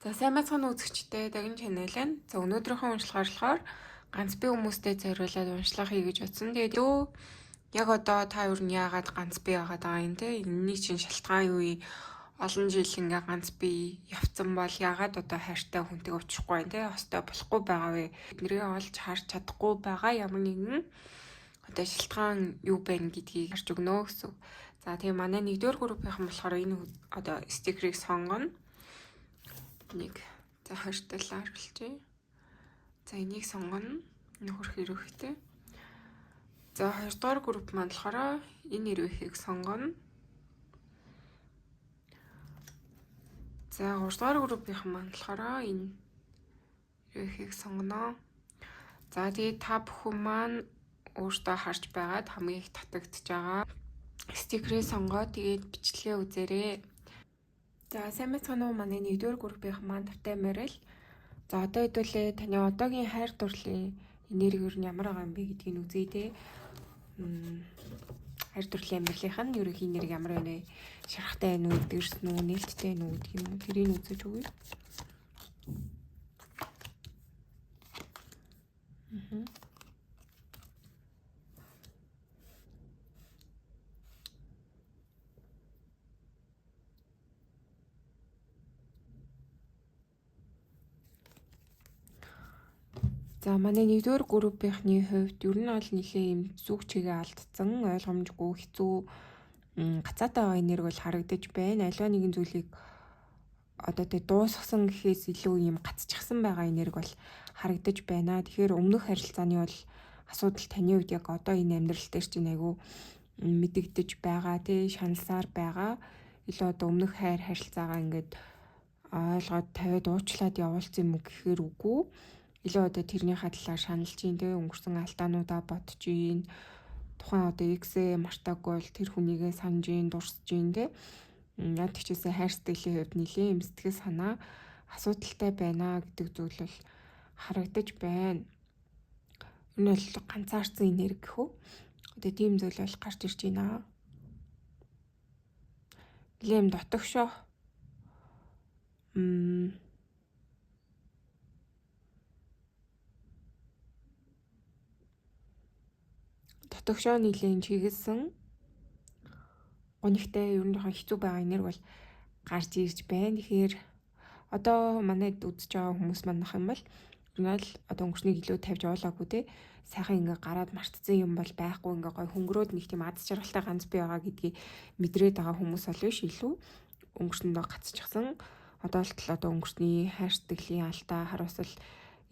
За сайн мэцхан үзэгчтэй Дагин channel нь. За өнөөдрийнхөө уншлагаар ганц би хүмүүстэй зориулаад уншлага хий гэж бодсон. Тэгээд яг одоо та юу нь яагаад ганц би байгаад байгаа юм те? Энэний чинь шалтгаан юу вэ? Олон жил ингээ ганц би явцсан бол яагаад одоо хайртай хүнтэй уулзахгүй юм те? Хостой болохгүй байгаа вэ? Бидний олж харж чадахгүй байгаа ямар нэгэн одоо шалтгаан юу байна гэдгийг харж өгнө гэсэн. За тийм манай нэгдүгээр группийнхан болохоор энэ одоо стикерийг сонгоно. Нэг за хойштолоо харуулчихъя. За энийг сонгоно. Нөхөр хэрэгтэй. За хоёрдугаар групп маань болохоор энэ нэрвэхийг сонгоно. За гуравдугаар группийнхан маань болохоор энэ нэрвэхийг сонгоно. За тэгээд та бүхэн маань өөртөө харж байгаад хамгийн их татагдж байгаа стикерээ сонгоод тэгээд бичлэгээ үзээрэй. За сайн мэцхан уу манай нэгдүгээр группийнхан маань тавтай мэрэл. За одоо хэдүүлээ таны одоогийн хайр дурлалын энерги юу ямар байгаа юм бэ гэдгийг үзье те. Хайр дурлалын амьдралынх нь ерөнхий энерги ямар байна вэ? Шарахтай байна уу, дэрсэн үү, нээлттэй байна уу гэх юм уу тэрийг үзэж өгье. За манай нэгдүгээр группийнхны хувьд ер нь бол нэлээ юм зүг чигээ алдсан, ойлгомжгүй хэцүү гацаатай байгаа энерги бол харагдаж байна. Аливаа нэгэн зүйлийг одоо тэ дуусгасан гэхээс илүү юм гацчихсан байгаа энерги бол харагдаж байна. Тэгэхээр өмнөх харилцааны бол асуудал таны хувьд яг одоо энэ амьдрал дээр чинь айгүй мэдэгдэж байгаа тий шаналсаар байгаа. Илүү одоо өмнөх хайр харилцаагаа ингээд ойлгоод тавиад уучлаад явуулсан юм гэхээр үгүй. Илүү одоо тэрний талаар шаналж ийн те өнгөрсөн алдаануудаа бодож ийн тухайн одоо X-ээ мартаагүй бол тэр хүнийгээ санаж ийн дурсаж ийн те яг тэгчээсээ хайр сэтгэлийн хувьд нэлийн юм сэтгэл санаа асуудалтай байна гэдэг зүйл бол харагдаж байна. Энэ бол ганцаарсан энерги гэх үү? Одоо тийм зүйл бол гарч ирж байна. Нэлийн дотогшоо дотогшоо нэлийн чиглэсэн гонигтай ер нь хэцүү байгаа энерги бол гарч ирж байна. Тэгэхээр одоо манайд үзэж байгаа хүмүүс манах юм бол ер нь л одоо өнгөрснийг илүү тавьж явуулаагүй те сайхан ингээ гараад мартцсан юм бол байхгүй ингээ гой хөнгөрөөд нэг тийм аз жаргалтай ганц бий байгаа гэдгийг мэдрээд байгаа хүмүүс бол биш илүү өнгөрсөндөө гацчихсан. Одоо л одоо өнгөрсний хайр сэтгэлийн алдаа харуулсал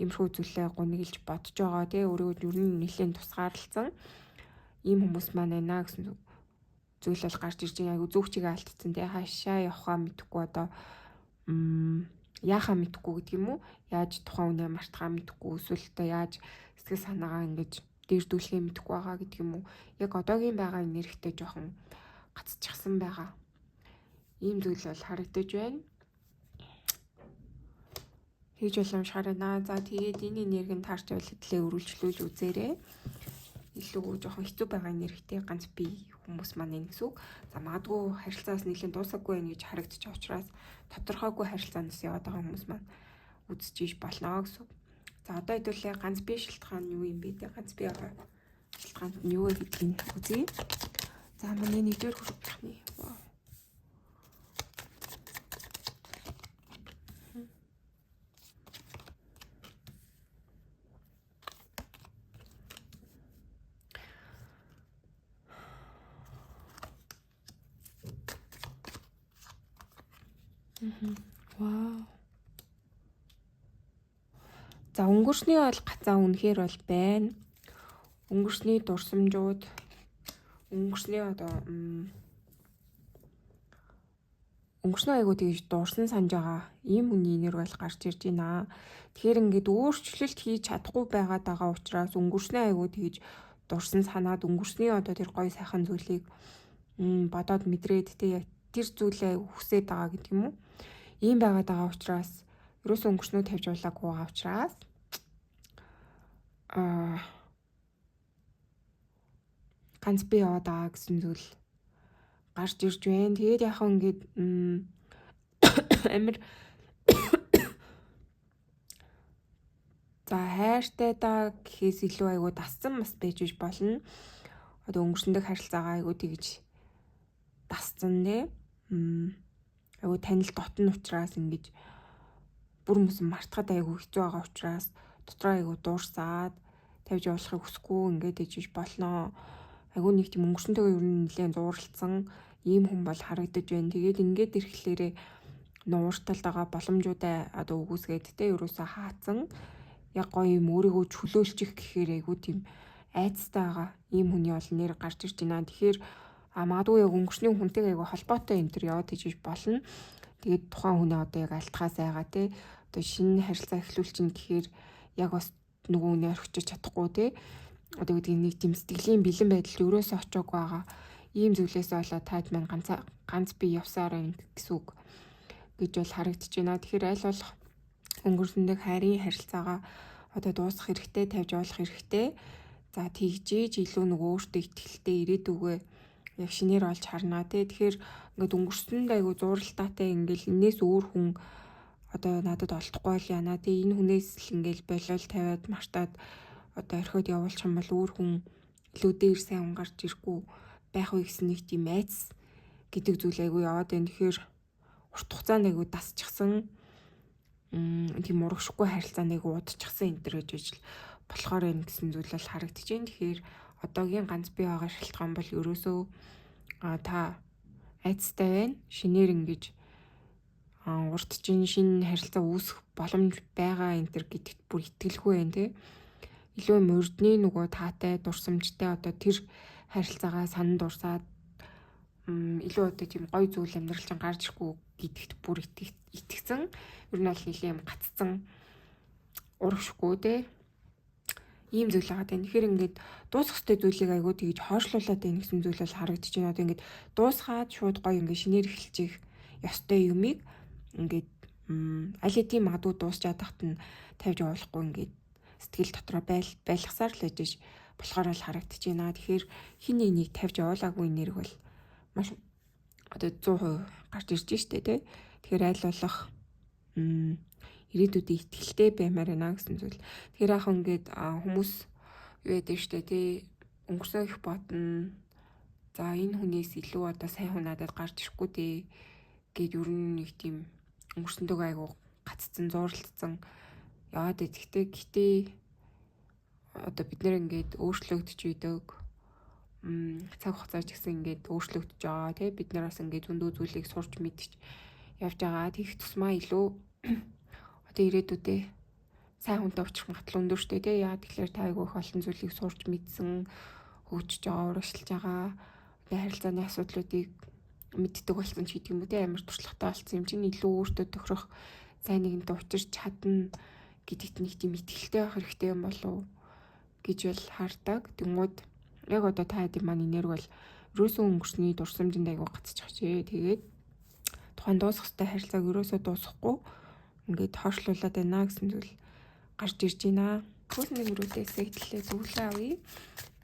иймэрхүү зүйлээ гуниглж бодож байгаа те өөрөө ер нь нэлийн тусгаарлалцсан ийм хүмүүс маань байна гэсэн зүйл бол гарч ирж байгаа. Айгу зүг чигээ алдсан те хаашаа явахаа мэдэхгүй одоо яахаа мэдэхгүй гэдэг юм уу? Яаж тухайн үнэ мартахаа мэдэхгүй эсвэл одоо яаж сэтгэл санаагаа ингэж дээрдүүлэхээ мэдэхгүй байгаа гэдэг юм уу? Яг одоогийн байгаа энергитэй жоохон гацчихсан байгаа. Ийм зүйл бол харагдаж байна. Хийж боломжтой байна. За тэгээд энэ энергийг таарч байвал хэдлээ өргөлжлүүл үзээрэй. Илүү жоохон хэцүү байгаа энергитэй ганц бие хүмүүс маань энэ гэсэн үг. За магадгүй харилцаас нэлийн дуусаагүй байх гэж харагдчих учраас тодорхойгүй харилцаанаас яваад байгаа хүмүүс маань үзэж иж болно гэсэн үг. За одоо хэдүүлээ ганц бие шалтгаан нь юу юм бэ те? Ганц бие байгаа шалтгаанд нь юу вэ гэдгийг үзье. За манай нэгдүгээр группны Вау. За өнгөрсний бол гацаа үнэхээр бол байна. Өнгөрсний дурсамжууд өнгөрсний одоо өнгөрснөө айгуу тэгж дуурсан санаж байгаа. Ийм хүний энерги бол гарч ирж байна. Тэгэхээр ингээд өөрчлөлт хийж чадахгүй байгаад байгаа учраас өнгөрснөө айгуу тэгж дурсан санаад өнгөрсний одоо тэр гоё сайхан зүйлийг бодоод мэдрээд тэг яг тэр зүйлээ хүсээд байгаа гэдэг юм уу? Ийм байгаад байгаа учраас ерөөсөө өнгөрснөө тавьж явуулаагүй байгаа учраас ганц би яваад байгаа гэсэн зүйл гарч ирж байна. Тэгээд яхаа ингээд амир хайртай даа гэхээс илүү айгу дассан бас байж болно. Одоо өнгөрсөндөг харилцаагаа айгу тэгж дассан нэ. Айгу танил дотн учраас ингэж бүр мөсөн мартахад айгу хэцүү байгаа учраас дотроо айгу дуурсаад тавьж явуулахыг хүсэхгүй ингээд ижиж болно. Айгу нэг тийм өнгөрсөнтэйгээ ер нь нэлээд зууралцсан ийм хүн бол харагдаж байна. Тэгээд ингээд ирэхлээрээ нуурталд байгаа боломжуудаа одоо үгүйсгээд те ерөөсөө хаацсан яг гоё юм өөрийгөө чөлөөлчих гэхээр айгу тийм айцтай байгаа ийм хүний бол нэр гарч ирж байна. Тэгэхээр магадгүй яг өнгөрсний хүнтэйгээ айгу холбоотой энэ төр яваад ижиж болно. Тэгээд тухайн хүнээ одоо яг алтхаас айгаа те одоо шинэ харилцаа эхлүүл чинь гэхээр яг бас нөгөө үнэ орхиж чадахгүй те одоо гэдэг нэг тийм сэтгэлийн бэлэн байдалд өрөөсөө очиог байгаа ийм зүйлээс болоод таад маань ганц би явсаар байна гэсэн үг гэж бол харагдаж байна. Тэгэхээр аль болох өнгөрсөндөг хайрын харилцаагаа одоо дуусгах хэрэгтэй, тавьж явуулах хэрэгтэй. За тэгжээж илүү нөгөө өөртөө итгэлтэй ирээдүгөө яг шинээр олж харнаа те. Тэгэхээр ингээд өнгөрсөнд айгу зууралтаатай ингээл энээс өөр хүн одоо надад олдохгүй л яана те. Энэ хүнээс л ингээл болол тавиад мартаад одоо орхиод явуулчих юм бол өөр хүн илүү дээр сайн гарч ирэхгүй байх уу гэсэн нэг тийм айц гэдэг зүйл айгу яваад байна. Тэгэхээр урт хугацаанд айгу дасчихсан тийм урагшгүй харилцааны айгу удчихсан энэ төр гэж ижил болохоор энэ гэсэн зүйл бол харагдаж байна. Тэгэхээр одоогийн ганц бий байгаа шалтгаан бол ерөөсөө та айцтай байна. Шинээр ингэж урд чинь шинэ харилцаа үүсэх боломж байгаа энэ төр гэдэгт бүр итгэлгүй байна те. Илүү мөрдний нөгөө таатай дурсамжтай одоо тэр харилцаагаа санан дурсаад илүү одоо тийм гоё зүйл амьдрал чинь гарч ирэхгүй гэдэгт бүр итгэцэн ер нь бол нэлийн юм гаццсан урагшгүй те ийм зүйл байгаа тань. Тэгэхээр ингээд дуусах ёстой зүйлийг айгуу тэгж хойшлуулад байна гэсэн зүйл бол харагдаж байна. Одоо ингээд дуусгаад шууд гоё ингээд шинээр эхэлчих ёстой юмыг ингээд аль хэдийн магадгүй дуусчаад тахт нь тавьж явуулахгүй ингээд сэтгэл дотроо байлгасаар л ээж болохоор л харагдаж байна. Тэгэхээр хин нэг тавьж явуулаагүй нэрг бол маш одоо 100% гарч ирж штэ тий. Тэгэхээр аль болох ирээдүйдээ итгэлтэй баймаар байна гэсэн зүйл. Тэгэхээр яг ингээд хүмүүс юу яадаг штэ тий. Өнгөрсөн их бодно. За энэ хүнээс илүү одоо сайн хүн надад гарч ирэхгүй дээ гэд ер нь нэг тийм өнгөрсөндөө айгу гаццсан зууралдсан яваад идэгтэй. Гэтээ одоо бид нэр ингээд өөрчлөгдөж идэг цаг хугацаа ч гэсэн ингээд өөрчлөгдөж байгаа тий. Бид нараас ингээд зөндөө зүйлийг сурч мэдчих явж байгаа. Тэгэх тусмаа илүү одоо ирээдүйдээ сайн хүнтэй уулзах магадлал өндөр штэ тий. Яа тэгэхээр та айгүй их олон зүйлийг сурч мэдсэн, хөгжиж байгаа, урагшилж байгаа. Одоо харилцааны асуудлуудыг мэддэг болсон ч гэдэг юм уу тий. Амар туршлагатай болсон юм чинь илүү өөртөө тохирох сайн нэгэнтэй учирч чадна гэдэгт нэг тийм итгэлтэй байх хэрэгтэй юм болов гэж бол хардаг. Тэнгүүд яг одоо та хэдийн маань нэр бол ерөөсөө өнгөрсний дурсамжинд айгуу гацчих чээ. Тэгээд тухайн дуусах ёстой харилцааг ерөөсөө дуусгахгүй ингээд хойшлуулад байна гэсэн зүйл гарч ирж байна. Хөөсний мөрөөдөөс ихтлээ зөвлөө авъя.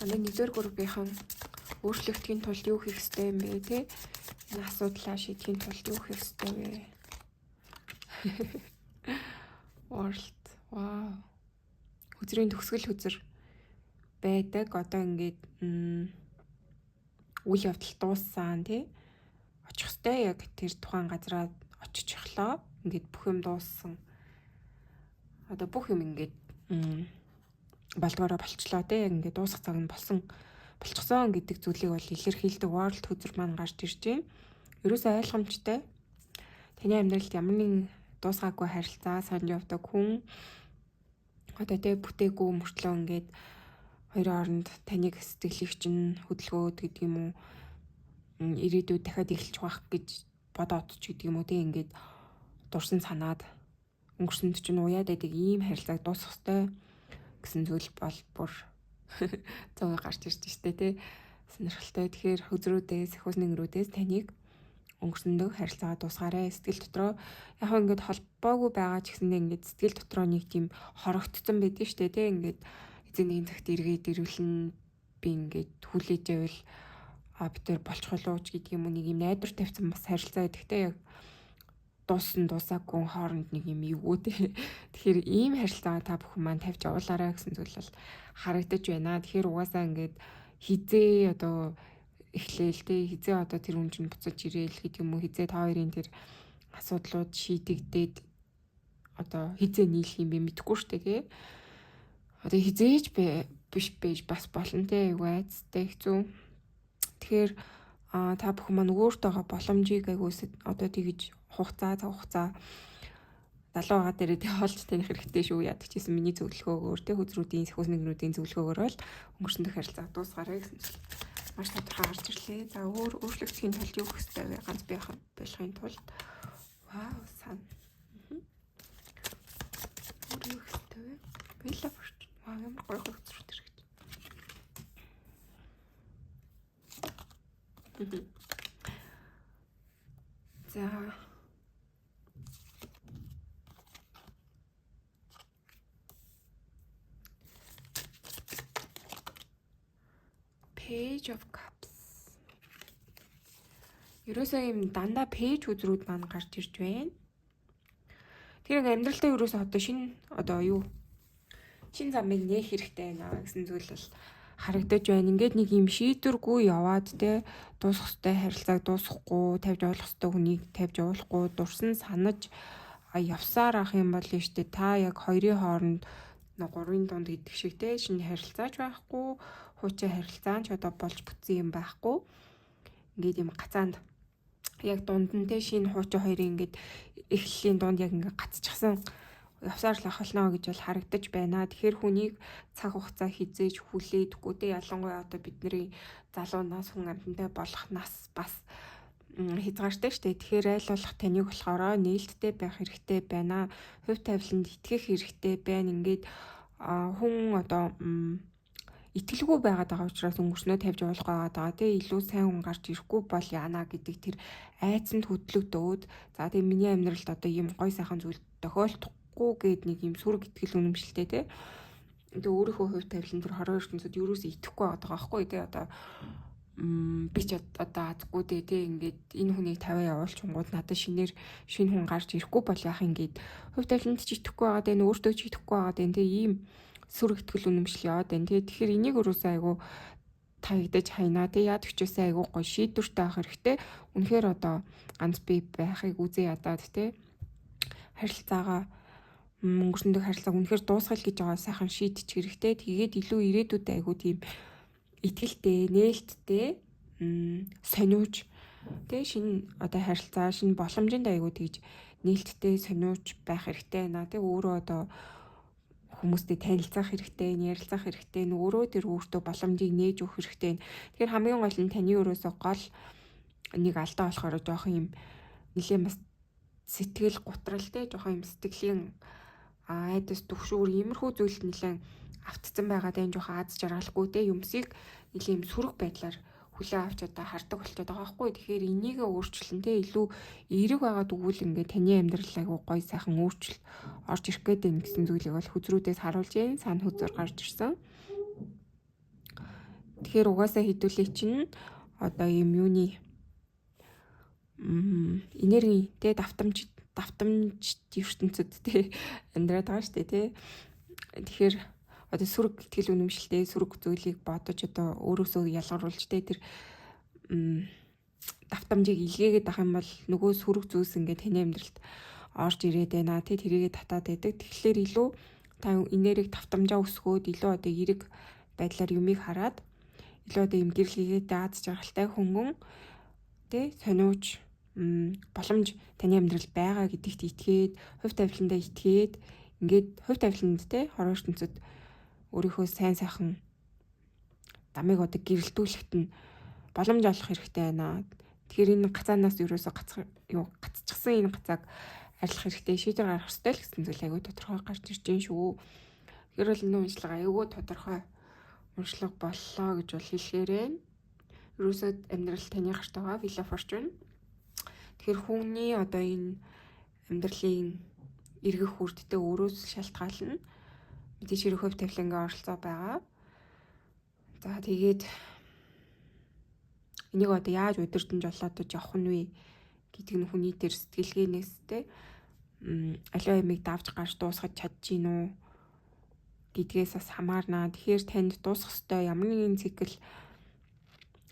Манай 1-р группийнхан өөрчлөгдөхийн тулд юу хийх ёстой юм бэ те? Энэ асуудлаа шийдэхийн тулд юу хийх ёстой вэ? World. Вау. Хүзрийн төгсгөл хүзэр байдаг. Одоо ингээд үйл явдал дууссан тий. Очих ёстой яг тэр тухайн газараа очиж эхлэе. Ингээд бүх юм дууссан. Одоо бүх юм ингээд болдгоороо болчлоо тий. Яг ингээд дуусах цаг нь болчихсон гэдэг зүйлийг бол илэрхийлдэг World хүзэр маань гарч ирж байна. Ерөөсөө ойлгомжтой. Таны амьдралд ямар нэгэн дуусгаагүй харилцаа санаж явдаг хүн одоо тэг бүтээгүй мөртлөө ингээд хоёрын хооронд таныг сэтгэлийг чинь хөдөлгөөд гэдэг юм уу ирээдүйд дахиад эхэлж байх гэж бодоод ч гэдэг юм уу тэг ингээд дурсан санаад өнгөрсөнд чинь уяад байдаг ийм харилцааг дуусгах ёстой гэсэн зүйл бол бүр цаавар гарч ирж штэ тий. Сонирхолтой. Тэгэхээр хөзрүүдээс, хөөснөнгөрүүдээс таныг өнгөрсөндөө харилцаагаа дуусгаарай. Сэтгэл дотроо яг ингээд холбоогүй байгаа ч гэсэндээ ингээд сэтгэл дотроо нэг тийм хорогдсон байдаг штэ тий. Ингээд эзэн нэгэн цагт эргээд ирүүлнэ би ингээд хүлээж байвал бид төр болчихлооч гэдэг юм уу нэг юм найдвар тавьсан бас харилцаа байдаг те яг дууссан дуусаагүй хооронд нэг юм эвгүй те. Тэгэхээр ийм харилцаа та бүхэн маань тавьж явуулаарай гэсэн зүйл бол харагдаж байна. Тэгэхээр угаасаа ингээд хизээ одоо эхлээл те хизээ одоо тэр хүн чинь буцаж ирээл гэдэг юм уу, хизээ та хоёрын тэр асуудлууд шийдэгдээд одоо хизээ нийлэх юм би мэдэхгүй шүү дээ те. Одоо хизээж биш байж бас болно те, айгүй айцтай хэцүү. Тэгэхээр та бүхэн маань өөртөөгөө боломжийг айгуус одоо тэгж цаг хугацаа залуу байгаа дээрээ тэг олж таних хэрэгтэй шүү яадаг чийсэн миний зөвлөгөөгөөр тэг хүзрүүдийн сахиуснэгнүүдийн зөвлөгөөгөөр бол өнгөрсөн дэх харилцаа дуусгаарай гэсэн маш тодорхой гарч ирлээ. За өөрчлөгдөхийн тулд юу хийх ёстой вэ? Ганц болохын тулд вау сан. Өөр юу хийх ёстой вэ? Вила форч. Вау ямар гоё хөцрөт ирэх. За Page of Cups. Ерөөсөө юм дандаа пэйж үзрүүд маань гарч ирж байна. Тэр амьдралдаа ерөөсөө одоо шинэ замыг нээх хэрэгтэй байна гэсэн зүйл бол харагдаж байна. Ингээд нэг юм шийдвэргүй яваад те дуусах ёстой харилцааг дуусгахгүй, тавьж явуулах ёстой хүнийг тавьж явуулахгүй, дурсан санаж явсаар ах юм бол нь штэ та яг хоёрын хооронд гурвын дунд гэдэг шиг те шинэ харилцаач байхгүй, хуучин харилцаа ч одоо болж бүтсэн юм байхгүй. Ингээд юм гацаанд яг дунд нь те шинэ хуучин хоёрын ингээд эхлэлийн дунд яг ингээд гацчихсан явсаар л ах болно гэж бол харагдаж байна. Тэгэхээр хүнийг цаг хугацаа хизээж хүлээдэггүй те ялангуяа одоо бидний залуу нас хүн амьтантай болох нас бас хязгаартай штэ. Тэгэхээр аль болох таныг болохоор нээлттэй байх хэрэгтэй байна. Хувь тавиланд итгэх хэрэгтэй байна. Ингээд хүн одоо итгэлгүй байгаад байгаа учраас өнгөрснөө тавьж явуулах байгаа тий илүү сайн хүн гарч ирэхгүй бол яана гэдэг тэр айцанд хөдлөгдөөд за тий миний амьдралд одоо ийм гой сайхан зүйл тохиолдохгүй гэд нэг юм сүрэг итгэл үнэмшилтэй тий тэгээ өөрийнхөө хувь тавилан тэр хороо ертөнцид юурээс итгэхгүй байгаа байхгүй тий одоо би ч одоо азгүй тий ингээд энэ хүнийг тавиа явуулчихгууд надад шинэ хүн гарч ирэхгүй бол яах ингээд хувь тавиланд ч итгэхгүй байгаа дээ өөртөө ч итгэхгүй байгаа дээ тий ийм сүрэг итгэл үнэмшил яваад байна тий тэгэхээр энийг өрөөсөө айгу тавигдаж хайнаа тий яад өчөөсөө айгу гоё шийдвэртэй авах хэрэгтэй үнэхээр одоо ганц би байхыг үзээ ядаад тий харилцаагаа өнгөрсөндөө харилцааг үнэхээр дуусгал гэж байгаа сайхан шийдчих хэрэгтэй тэгээд илүү ирээдүйд айгу тийм итгэлтэй нээлттэй сониуч тий шинэ одоо харилцаа шинэ боломжинд айгу тэгж нээлттэй сониуч байх хэрэгтэй наа тий өөрөө одоо хүмүүстэй танилцах хэрэгтэй, ярилцах хэрэгтэй, өөрөө тэр өөртөө боломжийг нээж өгөх хэрэгтэй. Тэгэхээр хамгийн гол нь таны өрөөсөө гол нэг алдаа болохоор жоох юм нэлээд бас сэтгэл гутралтай, жоох юм сэтгэлийн айдас төгшүүр иймэрхүү зүйлд нэлээд автцсан байгаад энэ жоох аз жаргалгүй те юмсыг нэлээд юм сүрэг байдлаар хүлээ авч одоо хардаг болчиход байгаа байхгүй. Тэгэхээр энийг өөрчлөн те илүү эерэг байгаад өгвөл ингээд таны амьдрал айгу гоё сайхан өөрчлөлт орж ирэх гээд байна гэсэн зүйлийг бол хүзрүүдээс харуулж байна. Сан хүзэр гарч ирсэн. Тэгэхээр угаасаа хэдүүлээ чинь одоо юм юуны энерги те давтамж ертөнцид те амьдраад байгаа шүү дээ те. Тэгэхээр одоо сүрэг итгэл үнэмшилтэй сүрэг зүйлийг бодож одоо өөрөөсөө ялгаруулж тэ тэр давтамжийг илгээгээд ах юм бол нөгөө сүрэг зүйлс ингээд таны амьдралд орж ирээд байна тэ тэрийгэ татаад байдаг. Тэгэхээр илүү та энерги давтамжаа өсгөөд илүү одоо эерэг байдлаар юмыг хараад илүү одоо юм гэрэл хийгээд аз жаргалтай хөнгөн тэ сониуч боломж таны амьдралд байгаа гэдэгт итгээд хувь тавиландаа итгээд ингээд хувь тавиланд тэ хорон ертөнцид өөрийнхөө сайн сайхан дамыг одоо гэрэлтүүлэхт нь боломж олох хэрэгтэй байна. Тэгэхээр энэ гацаанаас ерөөсө гацчихсан энэ гацааг арилгах хэрэгтэй, шийдвэр гаргах хэрэгтэй л гэсэн зүйл аягүй тодорхой гарч ирж байна шүү. Тэгэхээр бол энэ уншлага аягүй тодорхой уншлага боллоо гэж бол хэлэхээрээ ерөөсө амьдрал таны гарт байгаа Вила Форчун. Тэгэхээр хүний одоо энэ амьдралын эргэх хүрдтэй өөрөөс шалтгаална. Мэдээж хэрэг хувь тавилангийн оролцоо байгаа. За тэгээд энийг одоо яаж удирдах жолоодож явах нь вэ гэдэг нь хүний дээр сэтгэлгээнээс те аливаа ямиг давж гарч дуусгаж чадчих уу гэдгээс бас хамаарна. Тэгэхээр танд дуусгах ёстой ямар нэгэн цикл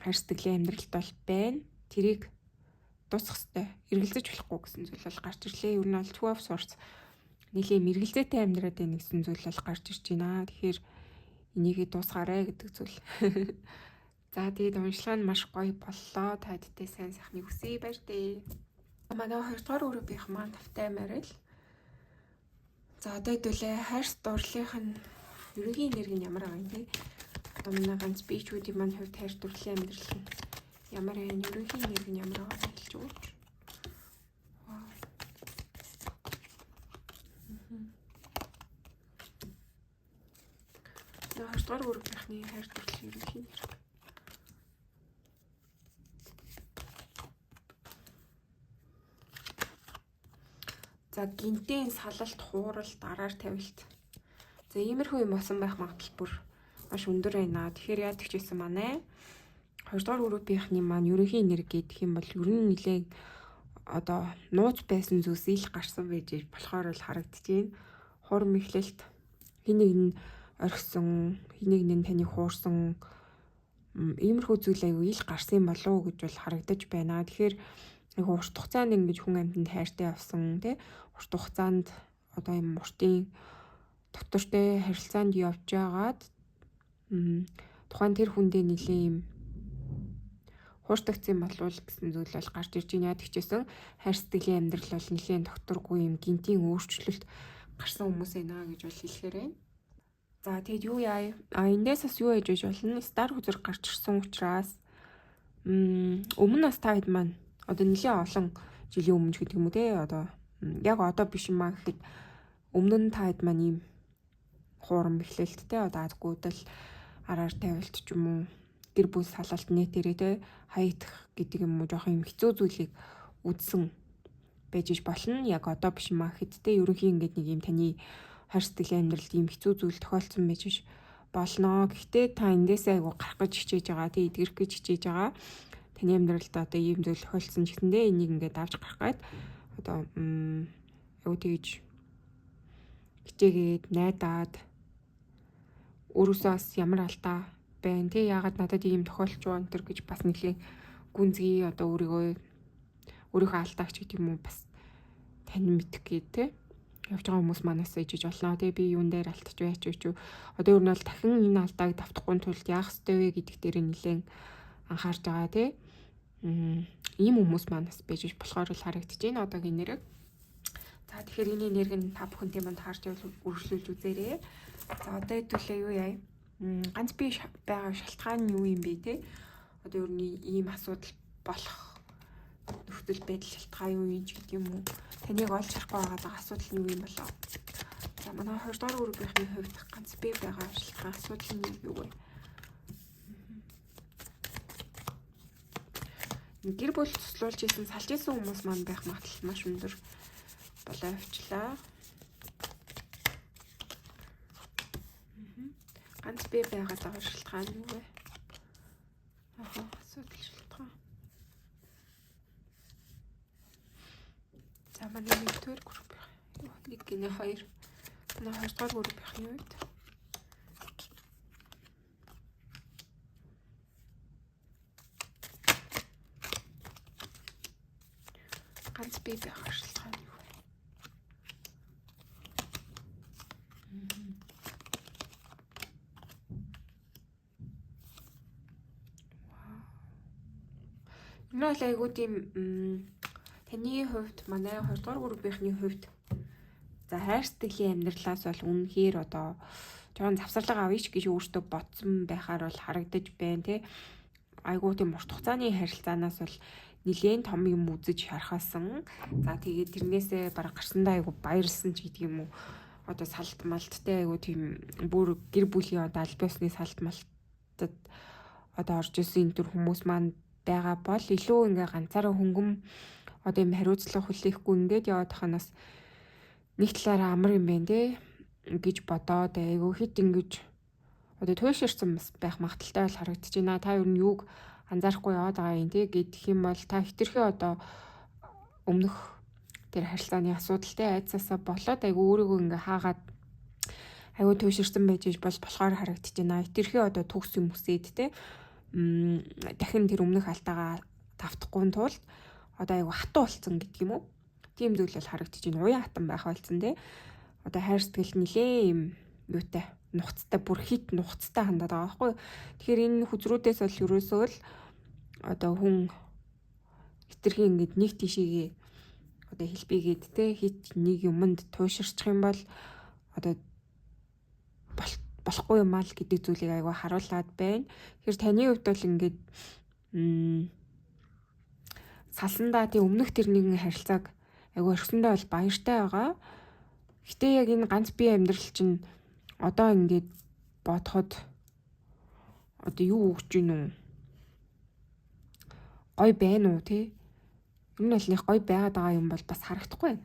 хайр сэтгэлийн амьдралд бол байна. Тэрийг дуусгах ёстой. Эргэлзэж болохгүй гэсэн зүйл бол гарч ирлээ. Ер нь бол 2 of Swords нэлийн эргэлзээтэй амьдраад байна гэсэн зүйл бол гарч ирж байна. Тэгэхээр энийгээ дуусгаарай гэдэг зүйл. За тэгээд уншлага нь маш гоё боллоо. Та бүдтэй сайн сайхныг хүсье баяртай. Манай 2 дугаар группийнх маань тавтай морил. За одоо хэдүүлээ хайрс дурлалынх нь ерөнхий энерги нь ямар байгаа юм те. Манай ганц бичүүдийн маань хувьд хайр дурлалын амьдрал нь ямар энэ ерөнхий энерги нь ямар байгаа хэлж өгөөч. За 2 дугаар группийнхны хайр дурлалын ерөнхий энерги. За гинтийн салалт, хууралт, араар тавилт. За иймэрхүү юм болсон байх магадлал бүр маш өндөр байна. Тэгэхээр яадаг ч гэсэн манай 2 дугаар группийнхны маань ерөнхий энерги гэх юм бол ер нь нэлээд одоо нууц байсан зүйлс ил гарсан байж болохоор л харагдаж байна. Хурам ихлэлт хин нэг нь орхисон, хин нэг нь таныг хуурсан иймэрхүү зүйл аягүй ил гарсан болов уу гэж бол харагдаж байна. Тэгэхээр нэг урт хугацаанд ингэж хүн амьтанд хайртай авсан тий урт хугацаанд одоо юм уртын доктортой харилцаанд явж байгаад тухайн тэр хүндээ нэлээ юм хууртагцсан болвол гэсэн зүйл бол гарч ирж байна. Тэгчээсэн хайр сэтгэлийн амьдрал бол нэлээд докторгүй юм гинтийн өөрчлөлт гарсан хүмүүс байна гэж бол хэлэхээр байна. За тэгэд юу яа? Эндээс бас юу хийж болно? Стар хүзэр гарч ирсэн учраас өмнө нас та хэд маань одоо нэлээд олон жилийн өмнө гэдэг юм уу те одоо яг одоо биш юм аа гэхэд өмнө нь та хэд маань ийм хуурам эхлэлт те одоо адгуудал араар тавилт ч юм уу гэр бүл салалт нэтэрээ те хаягдах гэдэг юм уу жоох юм хэцүү зүйлийг үдсэн байж болно. Яг одоо биш юм аа гэхэд те ерөнхийн ингээд нэг юм таны хайр сэтгэлийн амьдралд ийм хэцүү зүйл тохиолдсон байж болно. Гэхдээ та эндээсээ айгу гарах гэж хичээж байгаа те эдгэрэх гэж хичээж байгаа. Таны амьдралд одоо ийм зүйл тохиолдсон ч гэсэндээ энийг ингээд авч гарах гээд одоо юу тэгж хичээгээд найдаад өөрөөсөө бас ямар алдаа байна тий яагаад надад ийм тохиолж байгаа энэ гэж бас нэлийн гүнзгий одоо өөрийнхөө алдаагч гэдэг юм уу бас тань мэдэх гээд тий явж байгаа хүмүүс манаас ижиж болно тий би юун дээр алдчих вэ ч юу одоо ер нь бол дахин энэ алдааг давтахгүй тулд яах ёстой вэ гэдэг дээр нэлээд анхаарч байгаа тий ийм хүмүүс манаас байж болохоор л харагдаж байна одоогийн нэрэг. За тэгэхээр энэ энерги нь та бүхэнтэй манд харж үргэлжлүүлж үзээрэй. За одоо хэдүүлээ юу яа? Ганц би байгаа шалтгаан нь юу юм бэ те? Одоо ер нь ийм асуудал болох нөхцөл байдал шалтгаан юу юм ч гэдэг юм уу? Таныг олж харахгүй байгаа асуудал нь юу юм болоо? За манай 2 дугаар группийнхний хувьд ганц би байгаа шалтгаан асуудал нь юу вэ? Гэр бүл туслуулж исэн салж исэн хүмүүс маань байх магадлал маш өндөр болоо явчлаа. Ганц би байгаад байгаа шалтгаан юу вэ? Асуудал шалтгаан. За манай 1-р групп нэг гинэ 2. Манай 2 дугаар группийн үед ганц би байгаа шалтгаан юу вэ? Энэ бол айгуу тийм таны хувьд манай 2 дугаар группийнхний хувьд за хайр сэтгэлийн амьдралаас бол үнэхээр одоо жоохон завсарлага авъя ч гэж өөртөө бодсон байхаар бол харагдаж байна те айгуу тийм урт хугацааны харилцаанаас бол нэлээд том юм үзэж харахасан. За тэгээд тэрнээсээ бараг гарсандаа айгу баярлсан ч гэдэг юм уу. Одоо салт малттай айгу тийм бүр гэр бүлийн одоо аль биесны салт малтад одоо орж исэн энэ төр хүмүүс маань байгаа бол илүү ингээ ганцаараа хөнгөн одоо юм хариуцлага хүлээхгүй ингээд яваад ханаас нэг талаараа амар юм байна те гэж бодоод айгу хит ингэж одоо туйширсан бас байх магадaltaй бол харагдаж байна. Та ер нь юуг анзаарахгүй яваад байгаа юм те гэдэг юм бол та хитрхээ одоо өмнөх тэр харилцааны асуудалтай айцаасаа болоод айгүй өөрийгөө ингээ хаагаад айгүй туйширсан байж бол болохоор харагдаж байна. Итерхий одоо төгс юм үсээд те дахин тэр өмнөх алдаагаа давтахгүй тулд одоо айгүй хатуу болцсон гэдэг юм уу? Тийм зүйл бол харагдаж байна. Уян хатан байх болсон те. Одоо хайр сэтгэл нилээ юм юутай нухацтай бүр хит нухацтай хандаад байгаа байхгүй. Тэгэхээр энэ хүзрүүдээс бол ерөөсөө л одоо хүн хитрхи ингээд нэг тишээгээ одоо хэлбигээд те хит нэг юмд туйширчих юм бол одоо болохгүй юм аа л гэдэг зүйлийг айгаа харуулад байна. Тэгэхээр таны хувьд бол ингээд салсандаа тий өмнөх тэр нэгэн харилцааг айгаа орхисондоо бол баяртай байгаа. Гэтэ яг энэ ганц бие амьдрал чинь одоо ингээд бодоход одоо юу өгч гин үү? Гой байна уу тий? Ер нь бол нэг гой байгаад байгаа юм бол бас харагдахгүй байна.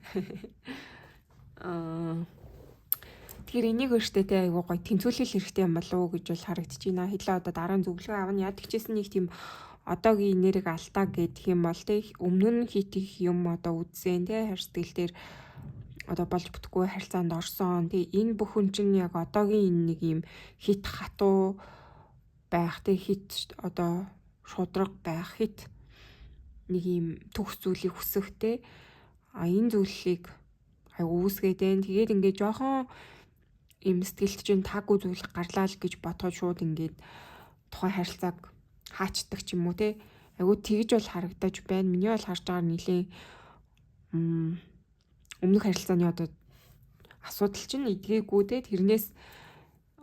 Тэгэхээр энийг өөртөө тий айгуу гой тэнцвүүлэл хэрэгтэй юм болов уу гэж бол харагдаж байна. Хэдлээ одоо дараа нь зөвлөгөө авна яд гэжсэн нэг тийм одоогийн нэрийг алдаа гэдэг юм бол тий өмнө нь хит их юм одоо үзсэн тий хайр сэтгэл дээр одоо болж бүтггүй харилцаанд орсон. Тий энэ бүхэн чинь яг одоогийн энэ нэг юм хит хатуу байх тий хит одоо шудраг байх хит нэг юм төгс зүйлийг хүсэх тий энэ зүйлийг айгуу үүсгээд байна. Тэгээд ингээд жоохон им сэтгэлд чинь таагүй зүйл гарлаа л гэж бодоход шууд ингээд тухайн харилцааг хаачдаг ч юм уу те айгуу тэгж бол харагдаж байна. Миний бол харж байгаа нэлийн өмнөх харилцааны одоо асуудал чинь эдгээгүй те тэрнээс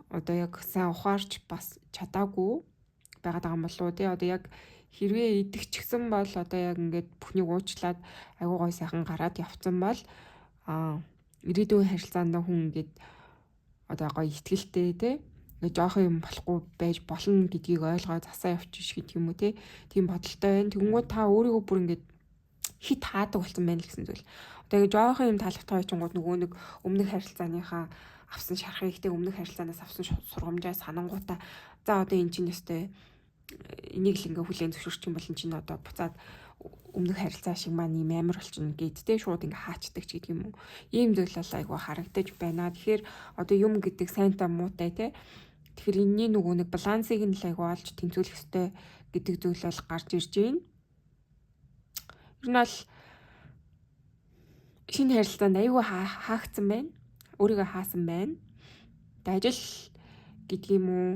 одоо яг сайн ухаарч бас чадаагүй байгаад байгаа юм болов уу те одоо яг хэрвээ идэх ч гэсэн бол одоо яг ингээд бүхнийг уучлаад айгуу гой сайхан гараад явцсан бол ирээдүйн харилцаанд хүн ингээд одоо гоё ихтгэлтэй те ингээ жоохон юм болохгүй байж болно гэдгийг ойлгоо засаа явчих гэдэг юм уу те тийм бодолтой байна. Тэгэнгүүт та өөрийгөө бүр ингээд хит хаадаг болсон байна л гэсэн зүйл. Одоо ингээ жоохон юм таалагдах байчингууд нөгөө нэг өмнөх харилцааныхаа авсан шархыг те өмнөх харилцаанаас авсан сургамжаа санангуудаа за одоо эн чинь өстэй энийг л ингээ хүлээн зөвшөөрчих юм бол эн чинь одоо буцаад өмнөх харилцаа шиг маань юм амар болчихно гэд те шууд ингээ хаачдаг ч гэдэг юм уу. Ийм зүйл бол айгу харагдаж байна. Тэгэхээр одоо юм гэдэг сайнтай муутай те. Тэгэхээр энэний нөгөө нэг балансыг нь л айгу олж тэнцвүүлэх ёстой гэдэг зүйл бол гарч ирж байна. Ер нь бол шинэ харилцаанд айгу хаагдсан байна. Өөрийгөө хаасан байна. Тэгээд ажил гэдэг юм уу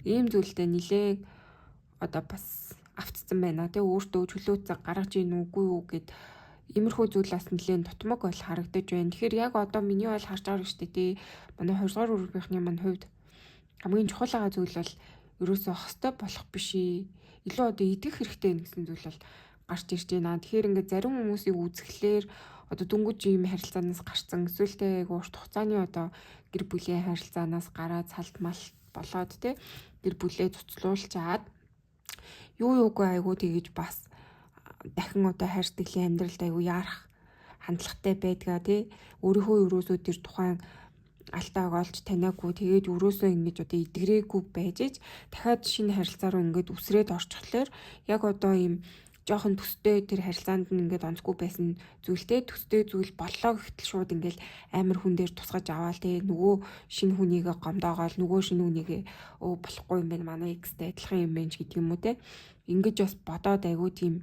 ийм зүйлдээ нилээн одоо бас автцсан байна те өөртөө чөлөөт гаргаж ийн үгүй юу гэд иймэрхүү зүйлээс нэлээд тутмаг бол харагдаж байна. Тэгэхээр яг одоо миний бол харж байгаа шүү дээ тий. Манай 2 дугаар өргөмхний маань хувьд хамгийн чухал байгаа зүйл бол ерөөсөө хостой болох биш ээ. Илүү одоо идэх хэрэгтэй гэсэн зүйл бол гарч ирж байна. Тэгэхээр ингээд зарим хүмүүсийг үзэхлээр одоо дөнгөж ийм харилцаанаас гарцсан эсвэл яг урт хугацааны одоо гэр бүлийн харилцаанаас гараад салтмал болоод тий гэр бүлээ цуцлуулчаад юу юугүй айгуу тэгэж бас дахин одоо хайр сэтгэлийн амьдралд айгуу яарах хандлагатай байдгаа тий өөрийнхөө өрөөсөө тэр тухайн алдааг олж таниагүй тэгээд өрөөсөө ингэж одоо идэгрээгүй байж ич дахиад шинэ харилцаа руу ингэж үсрээд орчихлоор яг одоо ийм жоохон төстэй тэр харилцаанд нь ингээд онцгүй байсан зүйлтэй төстэй зүйл боллоо гэхтэл шууд ингээд амар хүн дээр тусгаж аваал тий нөгөө шинэ хүнийгээ гомдоогоол нөгөө шинэ хүнийгээ болохгүй юм байна манай X-тэй адилхан юм байна ч гэдэг юм уу тий ингэж бас бодоод айгуу тийм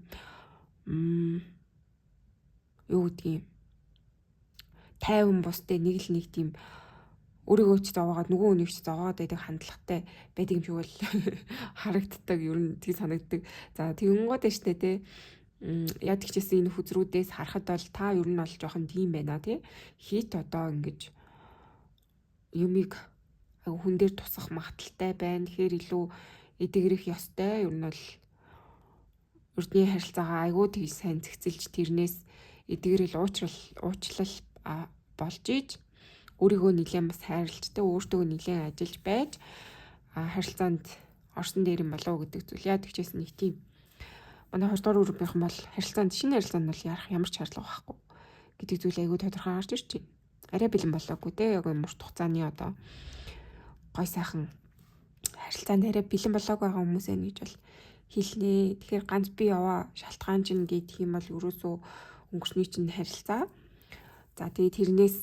юу гэдгийг тайван бусдээ нэг л нэг тийм өөрийгөө ч зовоогоод нөгөө хүнийг ч зовоогоод байдаг хандлагатай байдаг юм шиг бол харагддаг ер нь тийм санагддаг. За тэгэнгүүт штэ тий яд гिचсэн энэ хүзрүүдээс харахад бол та ер нь бол жоохон тийм байна тий хит одоо ингэж юмыг хүн дээр тусах магадaltaй байна. Тэгэхээр илүү эдгэрэх ёстой. Ер нь бол урдны харилцаагаа айгүй тгий сайн зэгцэлж тэрнээс эдгэрэл уучлал болж иж өөрийгөө нэлээд бас хайрлж тэ өөртөө нэлээд ажиллаж байж харилцаанд орсон дээр юм болов уу гэдэг зүйл яа тэгчээс нэг тийм манай 20 дугаар өрөмийнхэн бол харилцаанд шинэ харилцаанд бол ярах ямар ч шаардлага байхгүй гэдэг зүйл айгүй тодорхой гарч ирж байна. Арай бэлэн болоогүй тэ яг юм урт хугацааны одоо гой сайхан харилцаанд арай бэлэн болоогүй байгаа хүмүүс байна гэж бол хэлнэ. Тэгэхээр ганц би яваа шалтгаан чинь гэх юм бол ерөөсөө өнгөрсний чинь харилцаа. За тэгээд тэрнээс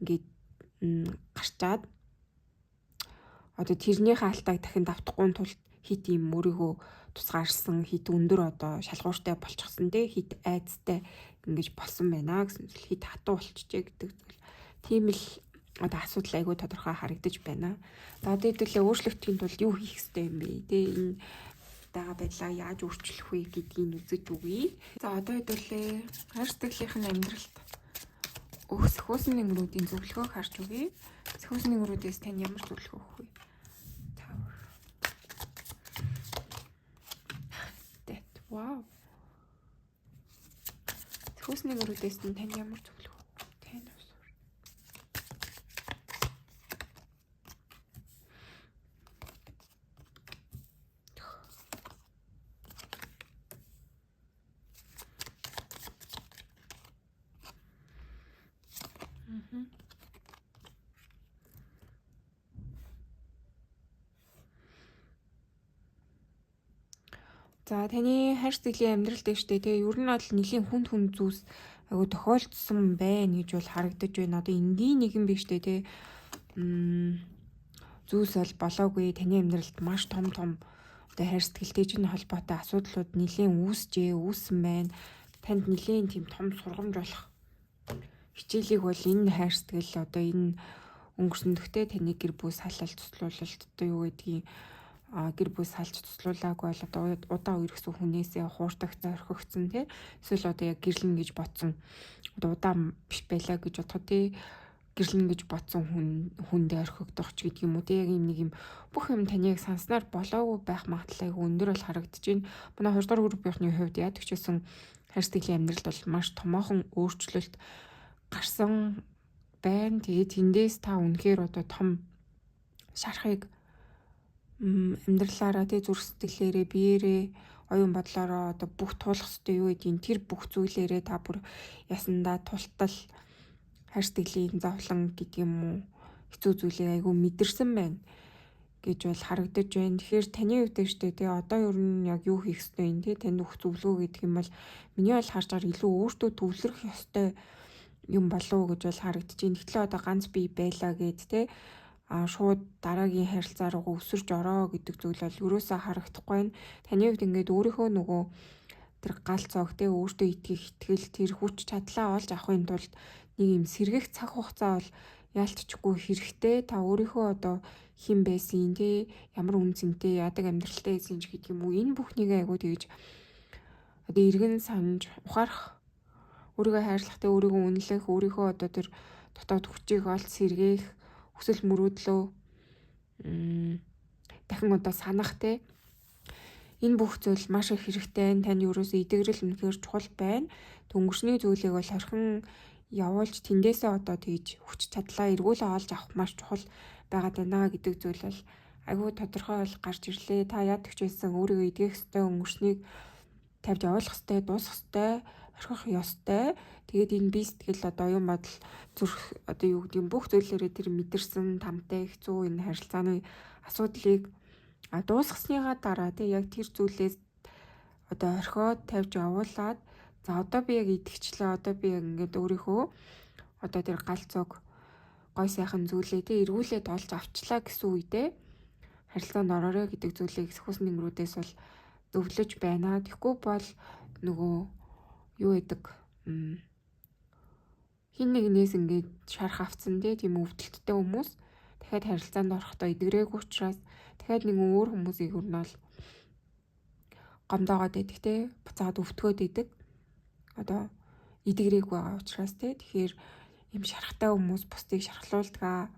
ингээд гарчаад одоо тэрнийхээ алтааг дахин давтахгүй тулд хит юм өөрийгөө тусгаарсан хит өндөр одоо шалгууртай болчихсон те хит айцтай ингэж болсон байна гэсэн зүйл хит хатуу болчихжээ гэдэг зүйл. Тийм л одоо асуудал айгүй тодорхой харагдаж байна. За одоо хэдүүлээ өөрчлөгдөхийн тулд юу хийх ёстой юм бэ? Тэ энэ байгаа байдлаа яаж өөрчлөх вэ гэдгийг үзэж үгэй. За одоо хэдүүлээ хайр сэтгэлийнхэн амьдралд сөхөөс нэнгэрүүдийн зөвлөгөөг харж үгэй. Сөхөөс нэнгэрүүдээс тань ямар зөвлөгөө өгөх вэ? Вау. Сөхөөс нэнгэрүүдээс тань ямар зөвлөгөө тань авсаар. За таны хайр сэтгэлийн амьдрал дээр штэ тэгээ ер нь бол нэлийн хүнд зүйлс айгу тохиолдсон байна гэж бол харагдаж байна. Одоо энгийн нэгэн биш штэ тэгээ зүйлс бол болоогүй таны амьдралд маш том одоо хайр сэтгэлтэй чинь холбоотой асуудлууд нэлийн үүссэн байна. Танд нэлийн тийм том сургамж болох хичээлийг бол энэ хайр сэтгэл одоо энэ өнгөрсөндөгтэй таны гэр бүл салалт цуцлуулалт одоо юу гэдгийг гэр бүл салж туслуулаагүй бол одоо удаа үерхсэн хүнээсээ хууртагц орхигдсон тий эсвэл одоо яг гэрлэн гэж бодсон одоо удаан биш байлаа гэж бодоход тий гэрлэн гэж бодсон хүндээ орхигдох ч гэдэг юм уу тий яг юм нэг юм бүх юм таныг санснаар болоогүй байх магадлал өндөр бол харагдаж байна. Манай 2 дугаар группийнхны хувьд яадаг ч гэсэн хайр сэтгэлийн амьдралд бол маш томоохон өөрчлөлт гарсан байна. Тэгээд тэндээс та үнэхээр одоо том шарахыг амьдралаараа тий зүрх сэтгэлээрээ биеэрээ оюун бодлороо одоо бүх туулах хэрэгтэй юу гэдгийг тэр бүх зүйлээрээ та бүр ясандаа тултал хайр сэтгэлийн зовлон гэдэг юм уу хэцүү зүйлийг айгүй мэдэрсэн байна гэж бол харагдаж байна. Тэгэхээр таны хувьд штэ тий одоо ер нь яг юу хийх ёстой юм тий танд өгөх зөвлөгөө гэдэг юм бол миний бол харж байгаа илүү өөртөө төвлөрөх ёстой юм болов уу гэж бол харагдаж байна. Гэтэл одоо ганц бие байлаа гэд тий шууд дараагийн харилцаа руу өсөрж ороо гэдэг зүйл бол юусаа харагдахгүй байна. Таны хувьд ингээд өөрийнхөө нөгөө тэр гал цог те өөртөө итгэх итгэл тэр хүч чадлаа олж авахын тулд нэг юм сэргэх цаг хугацаа бол яалтчгүй хэрэгтэй. Та өөрийнхөө одоо хэн байсан те ямар үнцэнтэй яадаг амьдралтай байсан ч гэдэг юм уу энэ бүхнийг айгуу тэгж одоо эргэн санаж ухаарах өөрийгөө хайрлахтай өөрийгөө үнэлэх өөрийнхөө одоо тэр дотоод хүчийг олж сэргээх хүсэл мөрөөдлөө дахин одоо санах те энэ бүх зүйл маш их хэрэгтэй. Тань ерөөсөө идэгрэл үнэхээр чухал байна. Өнгөрсний зүйлийг бол орхин явуулж тэндээсээ одоо тэгж хүч чадлаа эргүүлээ олж авах маш чухал байгаад байна гэдэг зүйл бол айгүй тодорхой бол гарч ирлээ. Та яадаг ч байсан өөрийгөө идэх ёстой, өнгөрснийг тавьж явуулах ёстой, дуусгах ёстой, орхих ёстой. Тэгээд энэ бие сэтгэл одоо оюун бодол зүрх одоо юу гэдэг юм бүх зүйлээрээ тэр мэдэрсэн тамтай хэцүү энэ харилцааны асуудлыг дуусгасныгаа дараа тий яг тэр зүйлээс одоо орхиод тавьж явуулаад за одоо би яг идэгчлээ одоо би яг ингээд өөрийнхөө одоо тэр гал цог гой сайхан зүйлээ тий эргүүлээд олж авчлаа гэсэн үедээ харилцаанд ороорой гэдэг зүйлийг сөхөөс нэнгрүүдээс бол зөвлөж байна. Тэгэхгүй бол нөгөө юу гэдэг хин нэгнээс ингээд шарах авцсан тийм өвдөлттэй хүмүүс дахиад харилцаанд орохдоо идэгрээгүй учраас дахиад нэг өөр хүмүүсийг өрнөл гомдоогоод байдаг те буцаад өвтгөөд идэг одоо идэгрээгүй байгаа учраас те тэгэхээр юм шарахтай хүмүүс бусдыг шархлуулдаг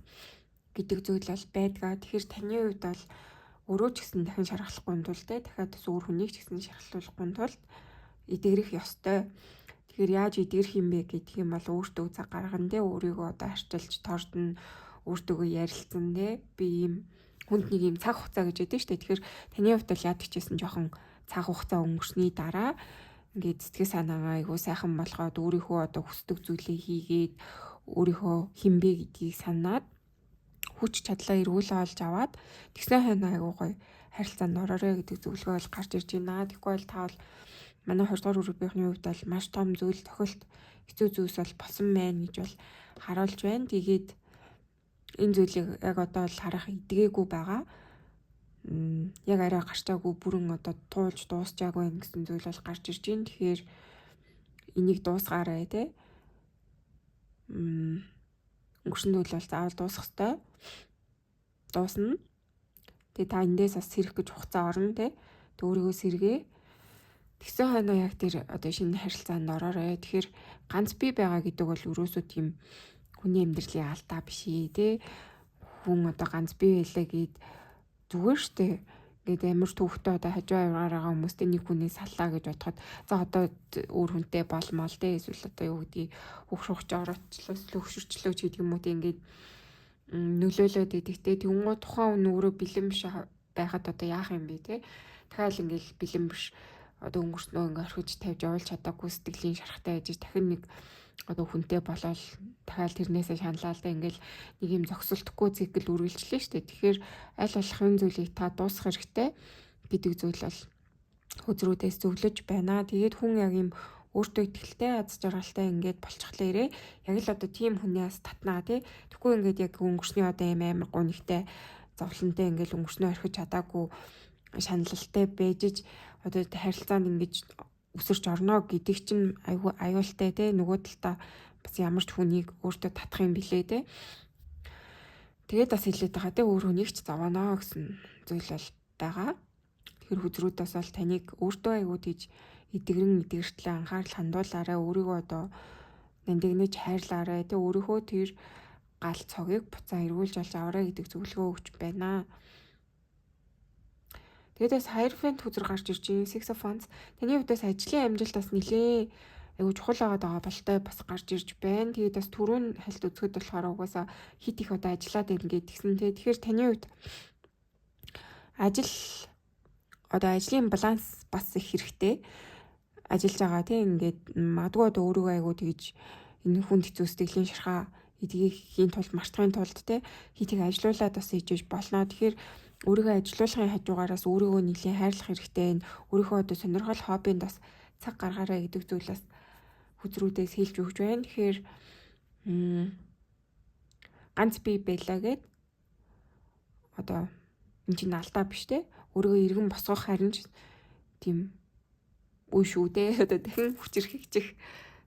гэдэг зүйл бол байдгаа. Тэгэхээр таны хувьд бол өөрөө ч гэсэн дахин шархлахгүй тул те дахиад бас өөр хүнийг ч гэсэн шархлуулахгүй тул идэгрэх ёстой. Тэгэхээр яаж идэгрэх юм бэ гэдэг юм бол өөртөө цаг гаргана те өөрийгөө одоо арчилж тордно өөртөөгөө ярилцсан те би ийм хүнд нэг юм цаг хугацаа гэж яддаг шүү дээ. Тэгэхээр таны хувьд бол яадаг ч гэсэн жоохон цаг хугацаа өнгөрсний дараа ингээд сэтгэл санаагаа айгуу сайхан болгоод өөрийнхөө одоо хүсдэг зүйлээ хийгээд өөрийнхөө хинбэ гэдгийг санаад хүч чадлаа эргүүлээ олж аваад тэгсэн хойно айгуу гоё харилцаанд ороорой гэдэг зөвлөгөө бол гарч ирж байна. Тэгэхгүй бол та бол манай 20 дугаар группийнхний хувьд бол маш том зүйл тохиолт хэцүү зүйлс бол болсон байна гэж бол харуулж байна. Тэгээд энэ зүйлийг яг одоо л харах идгээгүй байгаа. Яг арай гарчаагүй бүрэн одоо туулж дуусчаагүй гэсэн зүйл бол гарч ирж байна. Тэгэхээр энийг дуусгаарай те. Өнгөрсөн зүйл бол заавал дуусах ёстой. Дуусна. Тэгээ та эндээс бас сэрэх гэж хугацаа орно те. Тэг өөрийгөө сэргээ. Тэгсэн хойно яг тэр одоо шинэ харилцаанд ороорой. Тэгэхээр ганц би байгаа гэдэг бол өрөөсөө тийм хүний амьдралын алдаа биш ээ, тэ. Хүн одоо ганц би байлаа гэд зүгээр штэ. Ингээд амар төвхтөө одоо хажуу аваараа хүмүүстэй нэг хүний саллаа гэж бодоход за одоо өөр хүнтэй болмол тэ. Эсвэл одоо юу гэдгийг хөвшөрч ороочлоо ч гэдэг юм уу тэ ингээд нөлөөлөд идэгтэй тэнгуү тухайн хүн өөрөө бэлэн биш байхад одоо яах юм бэ тэ. Дахиад ингээд бэлэн биш одоо өнгөрснөө ингээ орхиж тавьж явуулж чадаагүй сэтгэлийн шарахтай байж дахин нэг одоо хүнтэй болоод дахиад тэрнээсээ шаналалтай ингээл нэг юм зогсолтгүй цикл үргэлжлэе штэ. Тэгэхээр аль болох энэ зүйлийг та дуусгах хэрэгтэй гэдэг зүйл бол хөзрүүдээс зөвлөж байна. Тэгээд хүн яг юм өөртөө ихтэй аз жаргалтай ингээд болчихлоо яг л одоо тийм хүнээс татнаа тий. Тэгэхгүй ингээд яг өнгөрсний одоо юм амар гунигтай зовлонтой ингээл өнгөрснөө орхиж чадаагүй шаналлалтай бэжж одоо харилцаанд ингэж өсөрч орно гэдэг чинь аюултай те нөгөө талдаа бас ямар ч хүнийг өөртөө татах юм билээ те. Тэгээд бас хэлээд байгаа те өөр хүнийг ч зовоно гэсэн зүйл бол байгаа. Тэгэхээр хүзрүүдээс бол таныг өөртөө аюул тийж идэгэртлээ анхаарал хандуулаарай, өөрийгөө одоо нандинаж хайрлаарай те, өөрийнхөө тэр гал цогийг буцаа эргүүлж олж аваарай гэдэг зөвлөгөө өгч байна. Тэгээс Hierophant хүзэр гарч ирж байгаа Six of Wands таны хувьдаас ажлын амжилтаас нэлээ айгу чухал байгаа болтой бас гарч ирж байна. Тэгээд бас түрүүн хальт үзэхэд болохоор угаасаа хит их одоо ажиллаад байна гэдгсэн тий. Тэгэхээр таны хувьд ажлын баланс бас их хэрэгтэй. Ажиллаж байгаа тий ингээд магадгүй одоо өөрийгөө айгу тэгж энэ хүнд хэцүү сэтгэлийн шархаа эдгийхийн тулд мартахын тулд тий хит их ажилуулад бас хийж болно. Тэгэхээр өөрийгөө ажилуулахын хажуугаараас өөрийгөө нэлийн хайрлах хэрэгтэй. Өөрийнхөө одоо сонирхол хоббинд бас цаг гаргаарай гэдэг зүйлээс хүзрүүдээс хэлж өгч байна. Тэгэхээр ганц би байлаа гэд одоо энэ чинь алдаа биш те. Өөрийгөө иргэн босгох харин ч тийм үе шүү те. Одоо дахин хүчрэх хичэх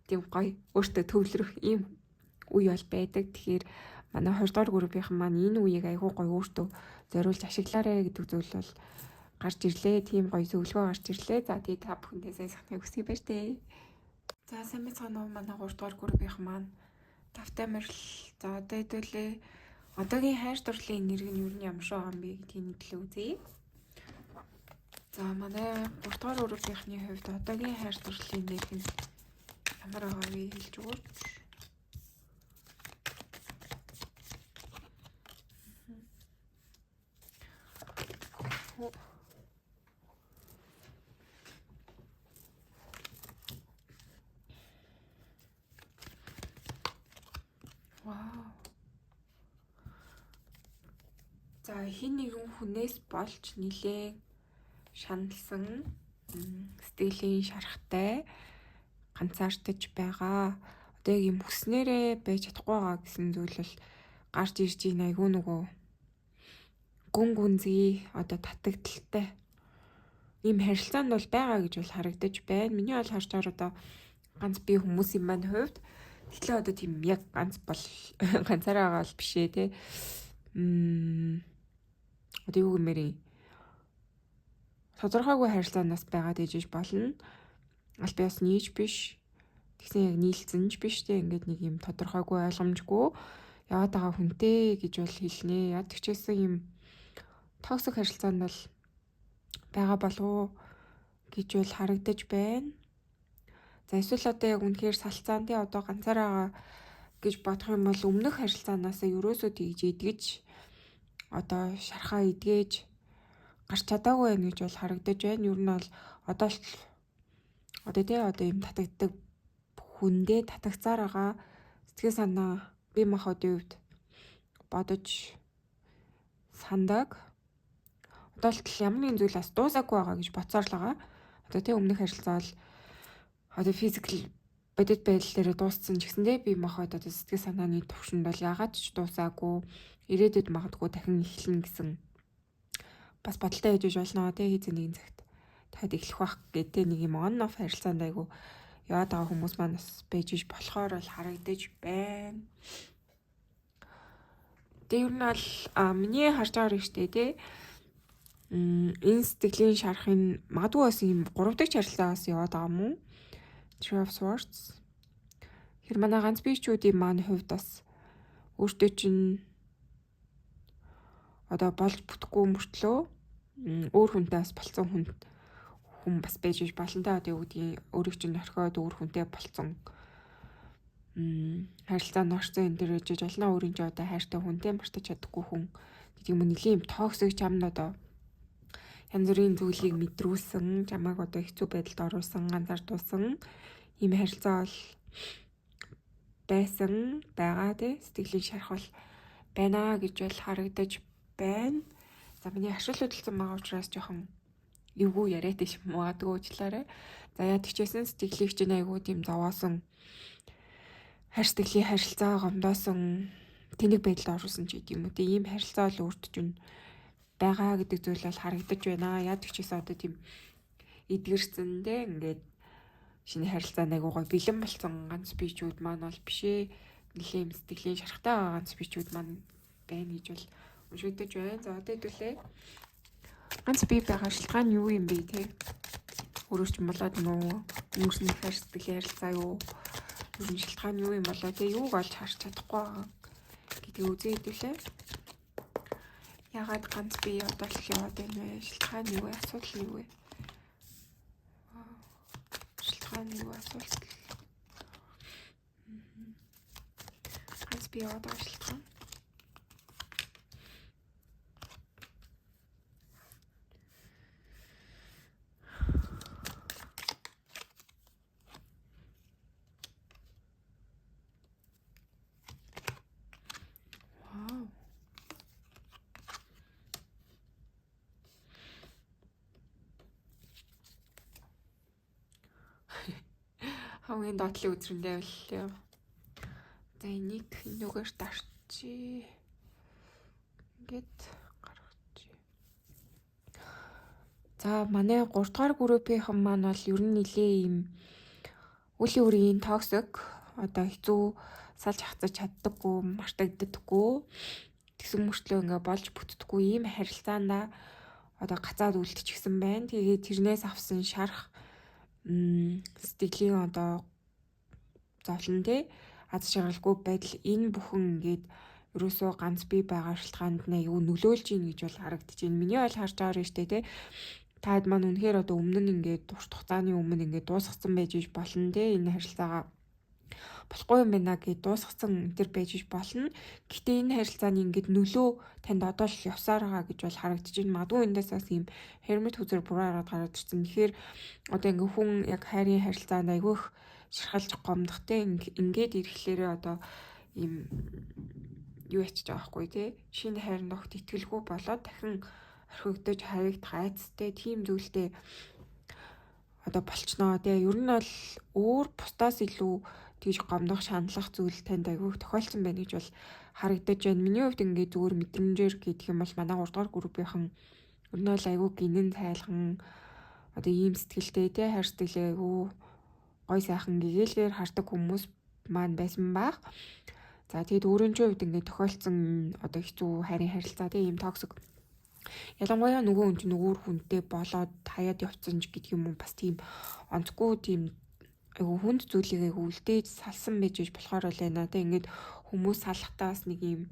тийм гоё өөртөө төвлөрөх ийм үе бол байдаг. Тэгэхээр манай 20 дугаар группийнхан маань энэ үеийг айгүй гоё өөртөө зориулж ашиглаарэ гэдэг зүйл бол гарч ирлээ. Тийм гоё зөвлөгөө гарч ирлээ. За тэгээ та бүхэндээ сайн сайхныг хүсье байж тээ. За сайн мэцгэнөө манай 3 дугаар группийнхан маань тавтай морил. За одоо хэдүүлээ одоогийн хайр дурлалын энерги нь юу нь ямар шиг байгаа юм бэ гэдгийг нэтлээ үзье. За манай 3 дугаар группийнхны хувьд одоогийн хайр дурлалын энерги нь ямар байгаа вэ хэлж өгөөч. Вау. За хин нэгэн хүнээс болж нилээ шаналсан сэтгэлийн шарахтай ганцаардаж байгаа. Одоо яг юм хүснээрээ байж чадахгүй байгаа гэсэн зүйл бол гарч ирж ийн айгүй нөгөө гүн гүнзгий одоо татагдaltaй ийм харилцаанд бол байгаа гэж бол харагдаж байна. Миний бол харж байгаа одоо ганц би хүмүүсийн маань хувьд тэгэхээр одоо тийм яг ганц бол ганцаараа байгаа бол бишээ те. Одоо юу гэмээр тодорхойгүй харилцаанаас байгаад ижиж болно. Аль би бас нийж биш. Тэгсэн яг нийлцэн ч биш те. Ингээд нэг юм тодорхойгүй ойлгомжгүй яваад байгаа хүнтэй гэж бол хэлнэ. Яг тэгчээсэн юм токсик харилцаанд бол байгаа болов гэж бол харагдаж байна. За эсвэл одоо яг үнэхээр салцаан тий одоо ганцаараа гэж бодох юм бол өмнөх харилцаанаас ерөөсөө тэгж идгэж одоо шархаа идгэж гарч чадаагүй байх гэж бол харагдаж байна. Ер нь бол одоо тий одоо юм татагддаг хүндээ татагцаар байгаа сэтгэл санаа бие махбодын хувьд бодож сандаг. Одоо л ямар нэгэн зүйл бас дуусаагүй байгаа гэж бодсоор л байгаа. Одоо тэг өмнөх харилцаа бол одоо физикал бодит байдал дээр дууссан ч гэсэндээ би махад одоо сэтгэл санааны төвшөнд бол яагаад ч дуусаагүй ирээдүйд магадгүй дахин эхэлнэ гэсэн бас бодолтой байж болно тий хийх нэгэн цагт дахиад эхлэх байх гэдэг нэг юм on off харилцаанд айгу яваад байгаа хүмүүс маань бас байж иж болохоор бол харагдаж байна. Тэгээ ер нь бол миний харж байгаа хэрэгтэй тий энэ сэтгэлийн шарахын магадгүй бас юм 3 дахь харилцаагаас яваад байгаа юм уу? Three of Swords. Тэр манай ганц биечүүдийн маань хувьд бас өөртөө чинь одоо болж бүтэхгүй мөртлөө өөр хүнтэй бас болцсон хүн бас байж болно та одоо юу гэдгийг өөрийг чинь орхиод өөр хүнтэй болцсон харилцаанд орсон энэ төр ээж болно өөрийн ч одоо хайртай хүнтэй мартаж чадахгүй хүн гэдэг юм нэлийн юм токсик чамд одоо янз бүрийн зүйлийг мэдрүүлсэн чамайг одоо хэцүү байдалд оруулсан ганцаардуулсан ийм харилцаа бол байсан байгаа тий сэтгэлийн шарах бол байна гэж бол харагдаж байна. За миний ашиг хөдөлсөн байгаа учраас жоохон эвгүй яриад тийш магадгүй уучлаарай. За яа тэгчээсэн сэтгэлийг чинь айгүй тийм зовоосон хайр сэтгэлийн харилцаа гомдоосон тэнэг байдалд оруулсан ч гэдэм үү. Ийм харилцаа бол өөрт чинь байгаа гэдэг зүйл бол харагдаж байна. Яа тэгчээсэн одоо тийм эдгэрсэн дээ ингээд шинэ харилцаанд айгүй гой бэлэн болсон ганц биечүүд маань бол бишээ нэлийн сэтгэлийн шарахтай байгаа ганц биечүүд маань байна гэж бол уншигдаж байна. За одоо хэдүүлээ ганц бие байгаа шалтгаан юу юм бэ те? Өөрөөр ч болоод өнгөрсөн хайр сэтгэлийн харилцаа юу? Ер нь шалтгаан юу юм болоо те? Юуг олж харж чадахгүй байгаа гэдгийг үзээ хэдүүлээ. Ягаад ганц бие одоо л яваад байна вэ? Шалтгаан юу вэ? Асуудал юу вэ? Шалтгаан юу асуудал? Ганц бие яваад байгаа шалтгаан. Хамгийн доотлын үзрэндээ боллоо. За энийг нүгээр дарчи. Ингээд гаргачих. За манай 3 дугаар группийнхэн маань бол ер нь нэлээ ийм үлийн үрийн токсик одоо хэцүү салж хацаж чаддаггүй, мартагддаггүй тэгсэн мөртлөө ингээ болж бүтдэггүй ийм харилцаанда одоо гацаад үлдчихсэн байна. Тэгээд тэрнээс авсан шарах сэтгэлийн одоо зовлон те аз жаргалгүй байдал энэ бүхэн ингээд ерөөсөө ганц бие байгаа шалтгаанд нь юу нөлөөлж ийн гэж бол харагдаж байна. Миний бол харж байгаа юм штэ те. Таад маань үнэхээр одоо өмнө нь ингээд урт хугацааны өмнө ингээд дуусгацсан байж болно те. Энэ харилцаагаа болохгүй юм байна гэж дуусгацсан энэ байж болно. Гэхдээ энэ харилцааны ингээд нөлөө танд одоо л явсаар байгаа гэж бол харагдаж байна. Магадгүй эндээс бас ийм hermit хүзэр бураараад гараад ирсэн. Тэгэхээр одоо ингээд хүн яг хайрын харилцаанд айгүйх шархалж гомдохтэй ингээд ирэхлээрээ одоо ийм юу ячиж байгаа хгүй тий. Шинэ хайр ногт итгэлгүй болоод дахин орхигдож харигдах айцтай тийм зүйлтэй одоо болчноо тий. Ер нь бол өөр бусдаас илүү тийж гомдох шаналлах зүйл танд айгүйх тохиолдсон байна гэж бол харагдаж байна. Миний хувьд ингээд зүгээр мэдрэмжээр гэх юм бол манай 3 дугаар группийнхэн ер нь бол айгүй гинэн тайлхан одоо ийм сэтгэлтэй тий хайр сэтгэлээ айгүй гой сайхан гэгээлгээр хардаг хүмүүс маань байсан баг. За тэгэд өөрөний хувьд ингээд тохиолдсон одоо хэцүү хайрын харилцаа тийм ийм токсик ялангуяа нөгөө хүн чинь нөгөө хүнтэй болоод хаяад явцсан ч гэдэг юм уу бас тийм онцгүй тийм айгу хүнд зүйлийг айгу үлдээж салсан байж болохоор л байна. Тэ ингээд хүмүүс салахтаа бас нэг юм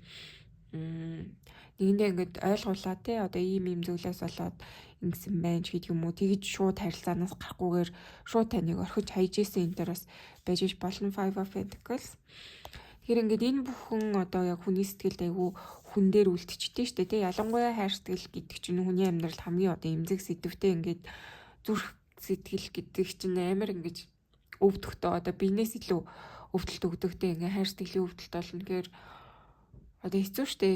нэгэндээ ингээд ойлгуулаа те одоо ийм зүйлээс болоод ингэсэн байна ч гэдэг юм уу тэгж шууд харилцаанаас гарахгүйгээр шууд таныг орхиж хайж исэн энэ дээрээс байж болно. Five of Pentacles. Тэгэхээр ингээд энэ бүхэн одоо яг хүний сэтгэлд айгу хүн дээр үлдчихтэй штэ те ялангуяа хайр сэтгэл гэдэг чинь хүний амьдралд хамгийн одоо эмзэг сэдвтэй ингээд зүрх сэтгэл гэдэг чинь амар ингээд өвдөхтөө одоо биенээс илүү өвдөлт өгдөгтэй ингээ хайр сэтгэлийн өвдөлт болно. Тэгэхээр одоо хэцүү шттэ.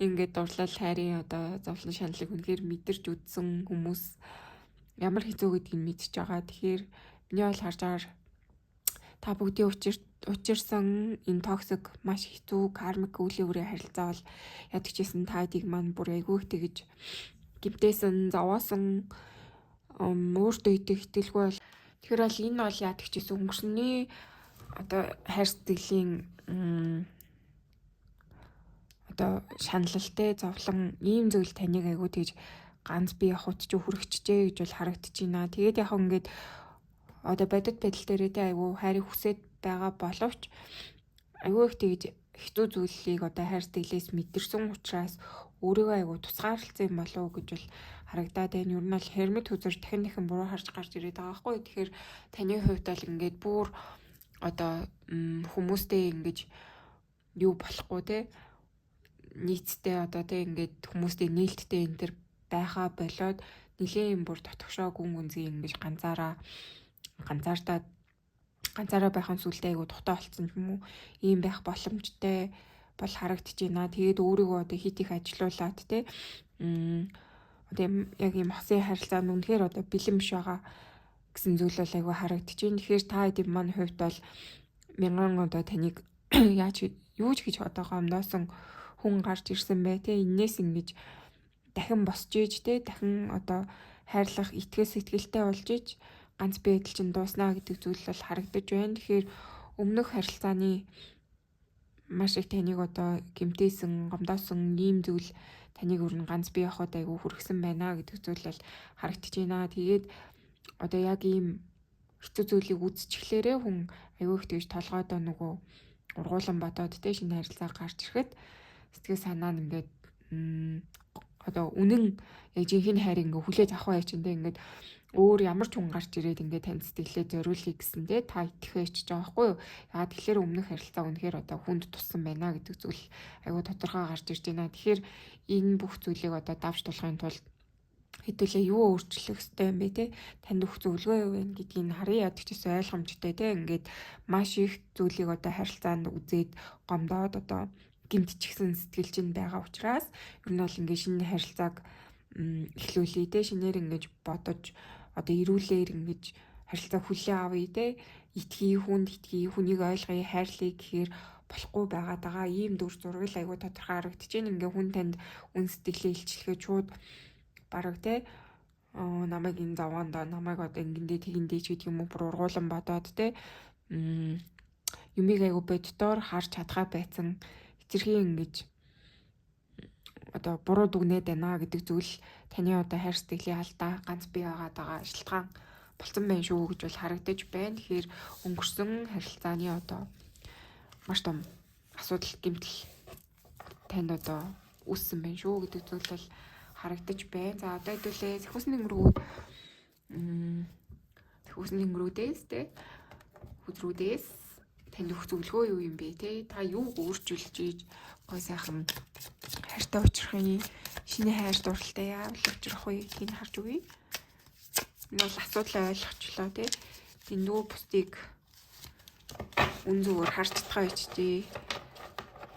Ингээд дурлал хайрын одоо зовлон шаналыг үнэхээр мэдэрч үдсэн хүмүүс ямар хэцүү гэдгийг мэдчихэж байгаа. Тэгэхээр миний бол харж байгаа та бүгдийн учирсан энэ токсик маш хэцүү кармик үйл яврын харилцаа бол ядаж чийсэн таадыг маань бүр айгүй их тэгж гимтээсэн, зовоосон өөртөө идэх итгэлгүй бол тэгэхээр бол энэ бол ядаж чийсэн өнгөрсний одоо хайр сэтгэлийн одоо шаналлтай зовлон ийм зүйл таныг айгүй тэгж ганц би явахд ч хүрэгчжээ гэж бол харагдаж байна. Тэгээд яг ингээд одоо бодит байдал дээрээ тэ айгүй хайрыг хүсээд байгаа боловч айгүй их тэгж хэцүү зүйлийг одоо хайр сэтгэлээс мэдэрсэн учраас өөрийгөө айгүй тусгаарлалцсан юм болов уу гэж бол харагдаад байна. Ер нь бол хермит хүзэр дахин буруу харж гарч ирээд байгаа байхгүй. Тэгэхээр таны хувьд бол ингээд бүр одоо хүмүүстэй ингэж юу болохгүй те нийцтэй одоо те ингээд хүмүүстэй нээлттэй энэ төр байхаа болоод нэлийн бүр дотгошоо гүн гүнзгий ингэж ганцаардаа байхын сүлдээ айгу тухтай болцсон юм уу? Ийм байх боломжтой бол харагдаж байна. Тэгээд өөрийгөө одоо хит их ажилуулад те одоо яг ийм хосын харилцаанд үнэхээр одоо бэлэн биш байгаа гэсэн зүйл бол айгу харагдаж байна. Тэгэхээр та хэдийн маань хувьд бол мянган одоо таныг юу ч гэж одоо гомдоосон хүн гарч ирсэн бай те энээс ингэж дахин босч иж те дахин одоо хайрлах итгэл сэтгэлтэй болж иж ганц би адил чинь дууснаа гэдэг зүйл бол харагдаж байна. Тэгэхээр өмнөх харилцааны маш их таныг одоо гэмтээсэн, гомдоосон ийм зүйл таныг өрн ганц би явахад айгүй хүрхсэн байна гэдэг зүйл бол харагдаж байна. Тэгээд одоо яг ийм хэцүү зүйлийг үзчихлээрээ хүн айгүй их тэгж толгойдоо нөгөө ургуулan бодоод те шинэ харилцаа гарч ирэхэд сэтгэл санаа нь ингээд одоо үнэн яг жинхэнэ хайр ингээ хүлээж авах байж энэ ингээд өөр ямар ч хүн гарч ирээд ингээ танд сэтгэлээ зориулъя гэсэндээ та итгэхэж байгаа байхгүй юу? Яагаад тэгэхээр өмнөх харилцаа үнэхээр одоо хүнд туссан байна гэдэг зүйл айгүй тодорхой гарч ирж байна. Тэгэхээр энэ бүх зүйлийг одоо давж тулахын тулд хэдүүлээ юу өөрчлөх ёстой юм бэ те? Танд бүх зөвлөгөө юу вэ гэдгийг харъя ядч гэсэн ойлгомжтой те. Ингээд маш их зүйлийг одоо харилцаанд үзээд гомдоод одоо гимтчихсэн сэтгэл чинь байгаа учраас ер нь бол ингээ шинэ харилцааг эхлүүлээ те. Шинээр ингэж бодож одоо ирүүлээр ингэж харилцаа хүлээ авъя те. Итгэе хүнийг ойлгоё, хайрлая гэхээр болохгүй байгаад байгаа. Ийм дүр зураг л айгүй тодорхой харагдаж байна. Ингээ хүн танд үн сэтгэлээ илчлэхэд шууд бараг те намайг энэ заваанда намайг одоо ингэндээ тэгэндээ ч гэдэг юм уу бүр ургуулan бодоод те юмыг айгүй боддоор харж чадхаа байсан эцэрхийн ингэж одоо буруу дүгнээд байна гэдэг зүйл таны одоо хайр сэтгэлийн алдаа ганц бий байгаа шалтгаан болсон байх шүү гэж бол харагдаж байна. Тэгэхээр өнгөрсөн харилцааны одоо маш том асуудал гэмтэл танд одоо үүссэн байх шүү гэдэг зүйл бол харагдаж байна. За одоо хэдүүлээ сэхүүсний өнгөрүүдээс те хүдрүүдээс танд өгөх зөвлөгөө юу юм бэ те? Та юу өөрчилж ийж гой сайхан хайртай уулзрахын шинэ хайр дурлалтай яавал уулзрах вэ гэдгийг харж өгье. Энэ бол асуудлаа ойлгочлоо те. Дэндүү бусдыг үн зүгээр харж чадхаа байчжээ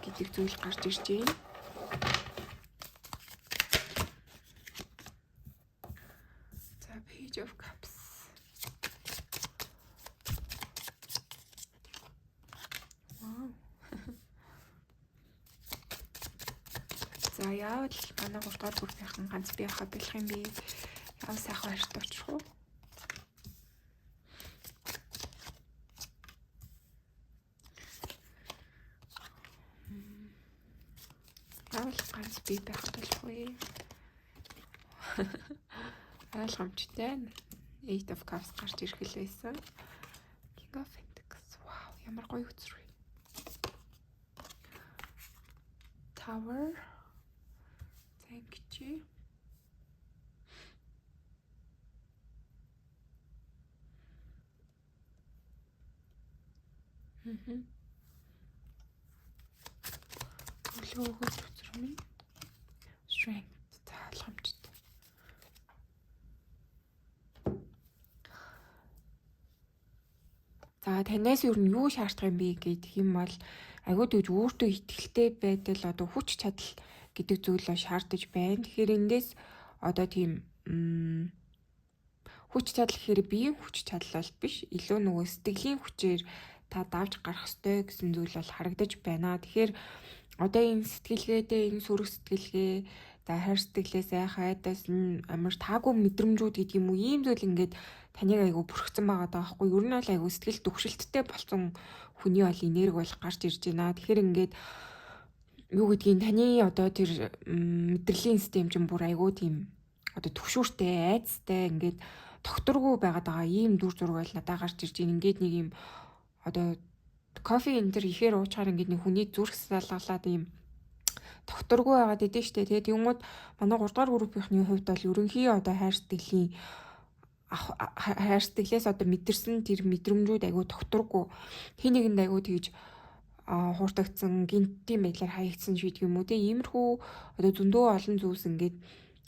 гэдэг зүйл гарч ирж байна. Page of Cups. Wow. За яавал манай 3 дугаар бүрийнхэн ганц бие хаа бэлэх юм бэ? Яав сайхан хайрт очих уу? Яавал ганц бие байх болох вэ? Ойлгомжтой. 8 of Cups гарч ирэх л байсан. King of Pentacles. Wow, ямар гоё үзэр вэ. Tower. Thank you. Логос үзэр минь. Strength. Ойлгомжтой. За танаас юу нь юу шаардах юм бэ гэдэг юм бол айгүй тэгж өөртөө итгэлтэй байдал одоо хүч чадал гэдэг зүйлөө шаардаж байна. Тэгэхээр эндээс одоо тийм хүч чадал гэхээр биеийн хүч чадал бол биш. Илүү нөгөө сэтгэлийн хүчээр та давж гарах ёстой гэсэн зүйл бол харагдаж байна. Тэгэхээр одоо энэ сэтгэлгээдээ энэ сүрэг сэтгэлгээ за хайр сэтгэлээ сайхан айдас амар таагүй мэдрэмжүүд гэдэг юм уу ийм зүйл ингээд таныг айгу бүрхсэн байгаа даа байхгүй. Ер нь бол айгу сэтгэл түгшилттэй болсон хүний бол энерги бол гарч ирж байна. Тэгэхээр ингээд юу гэдгийг таны одоо тэр мэдрэлийн систем чинь бүр айгу тийм одоо түгшүүртэй айцтай ингээд докторгүй байгаа ийм дүр зураг бол надад гарч ирж байна. Ингээд нэг юм одоо кофе энэ төр ихээр уучаар ингээд нэг хүний зүрх салгалаад ийм докторгүй байгаад идэв штэ. Тэгээд юмуд манай 3 дугаар группийнхний хувьд бол ерөнхий одоо хайр сэтгэлээс одоо мэдэрсэн тэр мэдрэмжүүд айгүй докторгүй хин нэгэнд айгүй тэгж хууртагдсан гинтийн байдлаар хаягдсан шийдэг юм уу те. Иймэрхүү одоо зөндөө олон зүйлс ингээд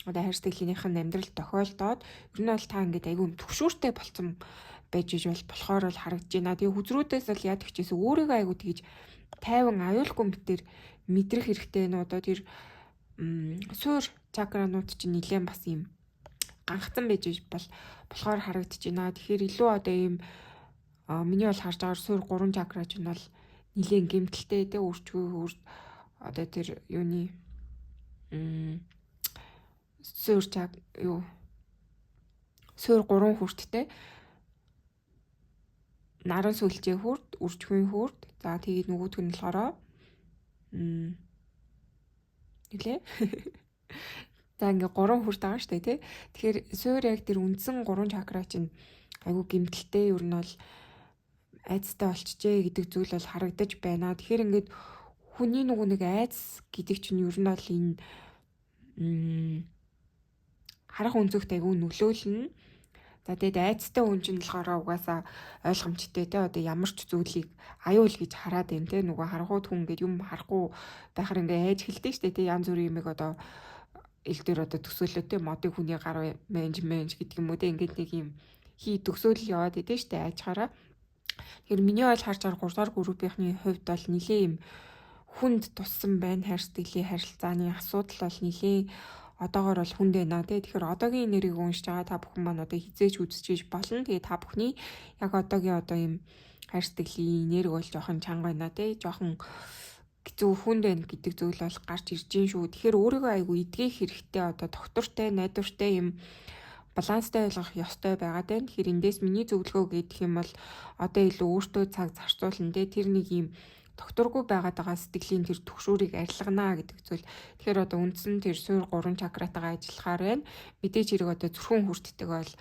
одоо хайр сэтгэлийнх нь амьдрал тохиолдоод ер нь бол та ингээд айгүй төвшөөртэй болцсон байж иж болохоор л харагдаж байна. Тэгээ хүзрүүдээс л яадаг ч гэсэн өөрийгөө айгүй тэгж тайван аюулгүй мэтэр мэдрэх хэрэгтэй нэ одоо тэр суур чакранууд чинь нэлээд бас юм гангацсан байж болохоор харагдаж байна. Тэгэхээр илүү одоо ийм миний бол харж байгаа суур 3 чакра чинь бол нэлээд гэмтэлтэй те өөрчгөө одоо тэр юуны суур суур 3 хүрттэй наран сүлжээ хүрт, үржихүйн хүрт. За тэгээд нөгөөдг нь болохоор нэлээ. За ингээ 3 хүрт байгаа шүү дээ тий. Тэгэхээр суур яг тэр үндсэн 3 чакра чинь айгүй гэмтэлтэй ер нь бол айцтай болчихжээ гэдэг зүйл бол харагдаж байна. Тэгэхээр ингээд хүний нөгөө нэг айц гэдэг чинь ер нь бол энэ харах өнцөгт айгүй нөлөөлнө. За тэгээд айцтай хүн чинь болохоор угаасаа ойлгомжтой те одоо ямар ч зүйлийг аюул гэж хараад байна те нөгөө харахууд хүн ингээд юм харахгүй байхаар ингээд айж хэлдэг штэ те янз бүрийн юмэг одоо ил дээр одоо төсөөлөлтэй модыг хүний гар менж гэдэг юм уу те ингээд нэг юм төсөөлөл яваад идэв штэ айчаараа. Тэгэхээр миний бол харж байгаа 3 дугаар группийнхний хувьд бол нэлээ юм хүнд туссан байна хайр сэтгэлийн харилцааны асуудал бол нэлээ одоогоор бол хүнд байна тий. Тэгэхээр одоогийн нэрийг уншиж байгаа та бүхэн маань одоо хизээч үзчихэж болно. Тэгээ та бүхний яг одоогийн одоо юм хайр сэтгэлийн нэрийг бол жоохон чанга байна тий. Жоохон хэцүү хүнд байна гэдэг зүйл бол гарч ирж гин шүү. Тэгэхээр өөрийгөө айгу эдгэх хэрэгтэй одоо доктортой, найдвартай юм баланстай ойлгох ёстой байгаа дээ. Тэгэхээр эндээс миний зөвлөгөө гэдэг юм бол одоо илүү өөртөө цаг зарцуулна тий. Тэр нэг юм докторгүй байгаад байгаа сэтгэлийн тэр түгшүүрийг арилгана гэдэг зүйл. Тэгэхээр одоо үндсэн тэр суур 3 чакратайгаа ажиллахаар байна. Мэдээж хэрэг одоо зүрхэн хүртдэг бол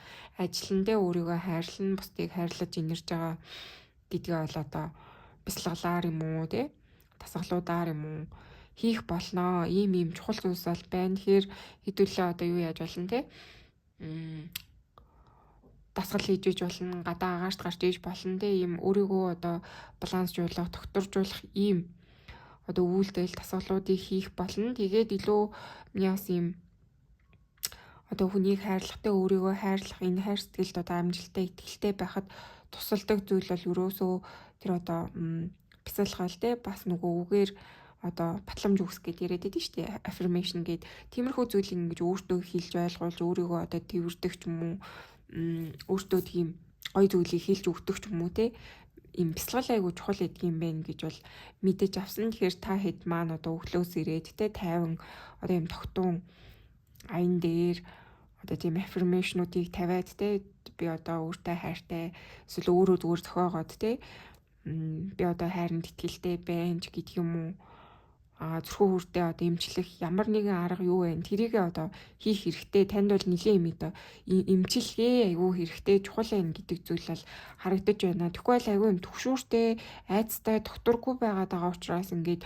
ажилландаа өөрийгөө хайрлан, бусдыг хайрлаж инэрж байгаа гэдгээ бол одоо бясалгалаар юм уу те тасгалуудаар юм уу хийх болноо. Ийм чухал зүйлс бол байна. Тэгэхээр хэдүүлээ одоо юу яаж болно те дасгал хийж иж болно, гадаа агаарт гарч иж болно те ийм өөрийгөө одоо балансжуулах, докторжуулах ийм одоо үйлдэл дасгалуудыг хийх болно. Тэгээд илүү яас ийм одоо хүнийг хайрлахтай өөрийгөө хайрлах энэ хайр сэтгэлд одоо амжилттай итгэлтэй байхад тусалдаг зүйл бол ерөөсөө тэр одоо бясалгал те бас нөгөө үгээр одоо батламж үгс гэдээ яриад байдаг шүү дээ. Affirmation гэдэг. Тиймэрхүү зүйлийг ингэж өөртөө хэлж ойлгуулж өөрийгөө одоо тэрвэрдэг ч юм уу өөртөө тийм гой зүйлийг хэлж өгдөг ч юм уу те им бясалгал айгуу чухал гэдэг юм байна гэж бол мэдэж авсан. Тэгэхээр та хэд маань одоо өглөөс ирээд те тайван одоо юм тогтун аян дээр одоо тийм affirmation-уудыг тавиад те би одоо өөртөө хайртай эсвэл өөрөө зүгээр зохиогоод те би одоо хайранд итгэлтэй байна ч гэдэг юм уу зүрхөө хүртээ одоо эмчлэх ямар нэгэн арга юу вэ? Тэрийг одоо хийх хэрэгтэй. Танд бол нэлийн юм одоо эмчилгээ айгүй хэрэгтэй чухал байна гэдэг зүйл бол харагдаж байна. Тэгвэл айгүй юм төгшүүртэй, айцтай, докторгүй байгаад байгаа учраас ингээд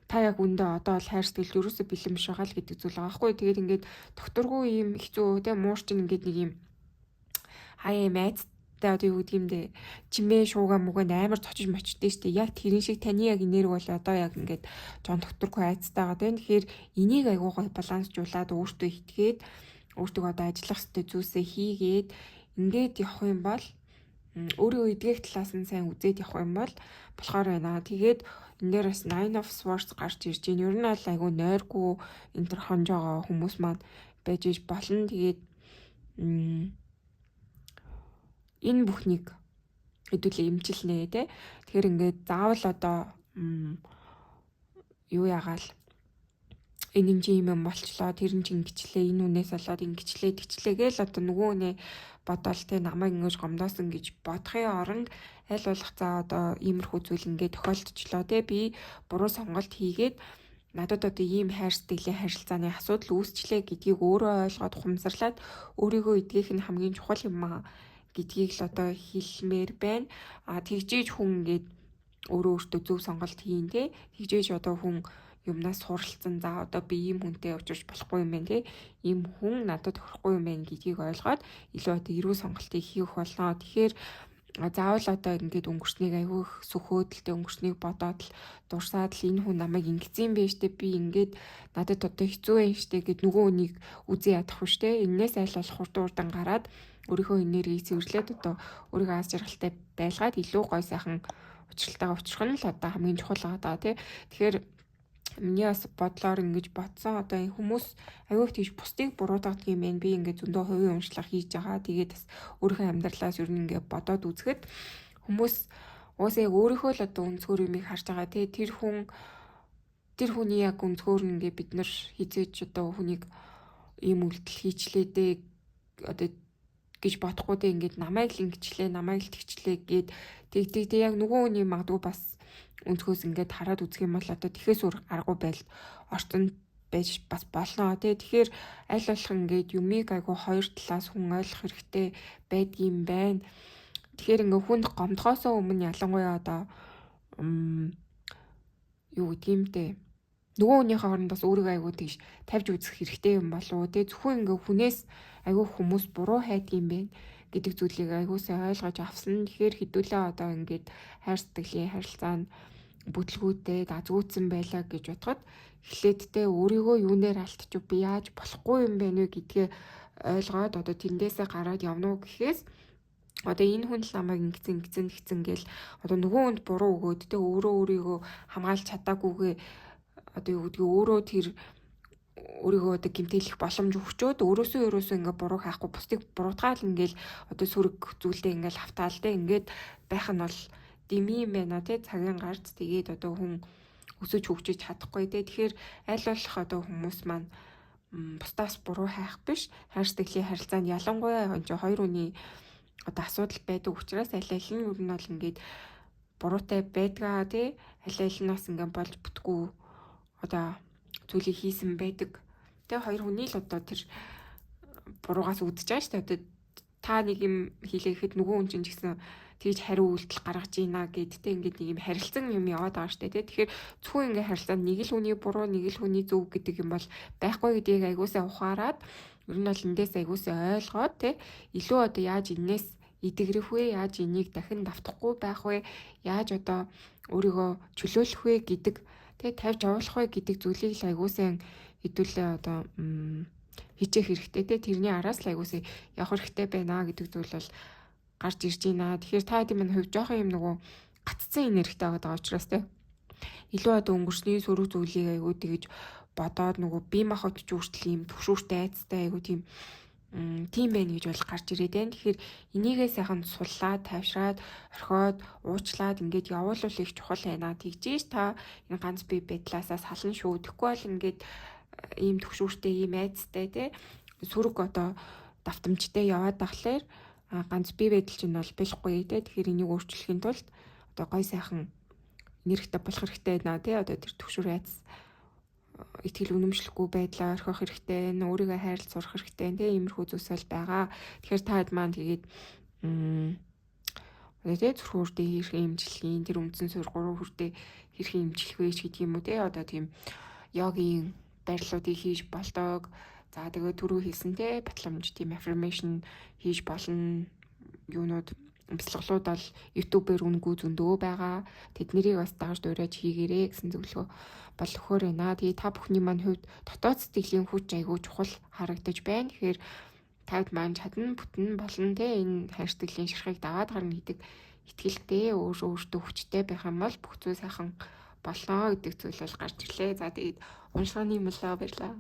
та яг үндэ одоо бол хайр сэтгэл ерөөсө бэлэн биш байгаа л гэдэг зүйл байгаа байхгүй. Тэгээд ингээд докторгүй юм хэцүү те муурчин ингээд нэг юм хаяа айц одоо юу гэдэг юм бэ чимээ шууга мүгэнд амар цочиж мочдээ штэ яг тэрэн шиг таны яг энерги бол одоо яг ингээд жон докторгүй айцтайгаа байна. Тэгэхээр энийг айгуу гой балансжуулаад өөртөө итгээд өөртөө одоо ажиллах ёстой зүйлсээ хийгээд ингээд явах юм бол өөрийгөө эдгэх талаас нь сайн үзээд явах юм бол болохоор байна. Тэгээд энэ дээр бас Nine of Swords гарч ирж байна. Ер нь бол айгүй нойргүй энэ төр хонж байгаа хүмүүс маань байж иж болно. Тэгээд энэ бүхнийг хэдүүлээ имчилнэ те. Тэгэхээр ингээд заавал одоо юу ягаал энэ юм болчлоо тэр нь ингэчлээ энэ үнээс болоод ингэчлээ тэгчлээ гээл одоо нөгөө нэ бодоол те намайг ингэж гомдоосон гэж бодохын оронд аль болох за одоо иймэрхүү зүйл ингээд тохиолдчихлоо те би буруу сонголт хийгээд надад одоо ийм хайр сэтгэлийн харилцааны асуудал үүсчлээ гэдгийг өөрөө ойлгоод ухамсарлаад өөрийгөө эдгэх нь хамгийн чухал юм аа гэдгийг л одоо хэлмээр байна. Тэгжээж хүн ингээд өөртөө зөв сонголт хийн те тэгжээж одоо хүн юмнаас суралцсан за одоо би ийм хүнтэй уулзах болохгүй юм байна те ийм хүн надад тохирохгүй юм байна гэдгийг ойлгоод илүү одоо эрүү сонголтыг хийх болно. Тэгэхээр заавал одоо ингээд өнгөрснийг айгүй их сөхөөдөлтэй өнгөрснийг бодоод л дурсаад л энэ хүн намайг ингэсэн юм бэ штэ би ингээд надад одоо хэцүү байна штэ гэд нөгөө хүнийг үзэн ядах биш те энээс айл болох хурдан гараад өөрийнхөө энергийг цэвэрлээд одоо өөрийгөө аз жаргалтай байлгаад илүү гой сайхан учралтайгаа учрах нь л одоо хамгийн чухал байгаа тий. Тэгэхээр миний бас бодлоор ингэж бодсон одоо энэ хүмүүс аюух тийш бусдыг буруутгадаг юм байна. Би ингээд зөндөө хувийн уншлага хийж байгаа. Тэгээд бас өөрийнхөө амьдралаас ер нь ингээд бодоод үзэхэд хүмүүс уусаа яг өөрийнхөө л одоо өнцгөр юмыг харж байгаа тий. Тэр хүний яг өнцгөр нь ингээд бид нар хизээж одоо хүнийг ийм үйлдэл хийчлээ дээ одоо гэж бодохгүй дээ ингээд намайг л ингэчлээ намайг л тэгчлээ гээд тэг яг нөгөө хүний магадгүй бас өнцгөөс ингээд хараад үзэх юм бол одоо тэхээс өөр аргагүй байл орцонд байж бас болно тий. Тэгэхээр аль болох ингээд юмыг айгу хоёр талаас хүн ойлгох хэрэгтэй байдгийм байна. Тэгэхээр ингээд хүнд гомдохоосоо өмнө ялангуяа одоо юу гэдгиймтэй нөгөө хүнийхээ хооронд бас өөрийгөө айгу тийш тавьж үзэх хэрэгтэй юм болов уу тий. Зөвхөн ингээд хүнээс айгу хүмүүс буруу хайдаг юм байна гэдэг зүйлийг айгуусаа ойлгож авсан. Тэгэхээр хэдүүлээ одоо ингээд хайр сэтгэлийн харилцаанд бүтлгүүтэй дазгүйцэн байлаа гэж бодоход эхлээдтэй өөрийгөө юунээр алдчих би яаж болохгүй юм бэ нэ гэдгээ ойлгоод одоо тэндээсээ гараад явна уу гэхээс одоо энэ хүн л намайг ингэсэн гээл одоо нөгөө хүнд буруу өгөөд тэ өөрийгөө хамгаалж чадаагүйгээ одоо юу гэдгийг өөрийгөө одоо гэмтэлэх боломж өгчөөд өөрөөсөө ингээд буруу хайхгүй бусдыг буруутгаал ингээл одоо сүрэг зүйлдээ ингээл автаал тэ ингээд байх нь бол дими юм байна тий цагийн гарц тэгээд одоо хүн өсөж хөгжиж чадахгүй тий. Тэгэхээр аль болох одоо хүмүүс маань бусдаас буруу хайх биш хайр сэтгэлийн харилцаанд ялангуяа хоёр хүний одоо асуудал байдаг учраас аль аль нь ер нь бол ингээд буруутай байдгаа тий аль аль нь бас ингээд болж бүтгүү одоо зүйлийг хийсэн байдаг. Тэгээ хоёр хүний л одоо тэр буруугаас үүдэж байгаа шүү дээ. Одоо та нэг юм хийлэхэд нөгөө хүн чинь ч гэсэн тэгж хариу үйлдэл гаргаж ийна гэдтэй ингээд нэг юм харилцан юм яваад байгаа шүү дээ. Тэгэхээр зөвхөн ингээд харилцаанд нэг л хүний буруу нэг л хүний зөв гэдэг юм бол байхгүй гэдгийг аягуулсаа ухаарад ер нь бол эндээс аягуулсаа ойлгоод тий илүү одоо яаж энээс идэгрэх вэ? Яаж энийг дахин давтахгүй байх вэ? Яаж одоо өөрийгөө чөлөөлөх вэ гэдэг тий тавьж явуулах вэ гэдэг зүйлийг л аягуулсан хэдүүлээ одоо хичээх хэрэгтэй тий тэрний араас л аягуулсан явах хэрэгтэй байна гэдэг зүйл бол гарч ирж байна. Тэгэхээр та хэдийн минь хувь жоохон юм нөгөө гаццсан энергитэй байгаа учраас тий илүү одоо өнгөрсний сөрөг зүйлийг айгуу тэгж бодоод нөгөө бие махбод ч үртэл юм төвшүүртэй айцтай айгуу тийм байна гэж бол гарч ирээд байна. Тэгэхээр энийгээ сайхан суллаад, тавшраад, орхиод, уучлаад ингээд явуулвал их чухал байна. Тэгжээж та энэ ганц бие байдлаасаа сална шүү. Тэгэхгүй бол ингээд ийм төвшүүртэй, ийм айцтай тий сөрөг одоо давтамжтай яваад тахлаар ганц бие байдал чинь бол болохгүй тий. Тэгэхээр энийг өөрчлөхийн тулд одоо гой сайхан энергитэй болох хэрэгтэй байна тий. Одоо тэр төвшүүр айц итгэл үнэмшлэхгүй байдлаа орхих хэрэгтэй, өөрийгөө хайрлаж сурах хэрэгтэй тий. Иймэрхүү зүйлсэл байгаа. Тэгэхээр та хэд маань тэгээд одоо тий зүрхүүртэй хэрхэн имжлэхийн тэр үндсэн сургууль хүртээ хэрхэн имжлэх вэ гэдэг юм уу тий. Одоо тийм йогийн барилуудыг хийж болдог. За тэгээд түрүү хэлсэн тий батламж тийм affirmation хийж болно. Юунууд бяцлаглууд бол YouTube-ээр үнэгүй зөндөө байгаа. Тэднийг бас дагаж дуурайж хийгээрэй гэсэн зөвлөгөө бол өгөхөр байна. Тэгээ та бүхний маань хувьд дотоод сэтгэлийн хүч айгүй чухал харагдаж байна. Тэгэхээр тавьд маань чадна бүтэн болно те энэ хайрцаглийн ширхэг даваад гарна гэдэг итгэлтэй өөртөө хүчтэй байх юм бол бүх зүйл сайхан болно гэдэг зүйл бол гарч ирлээ. За тэгээд уншааны мөлөө баярлаа.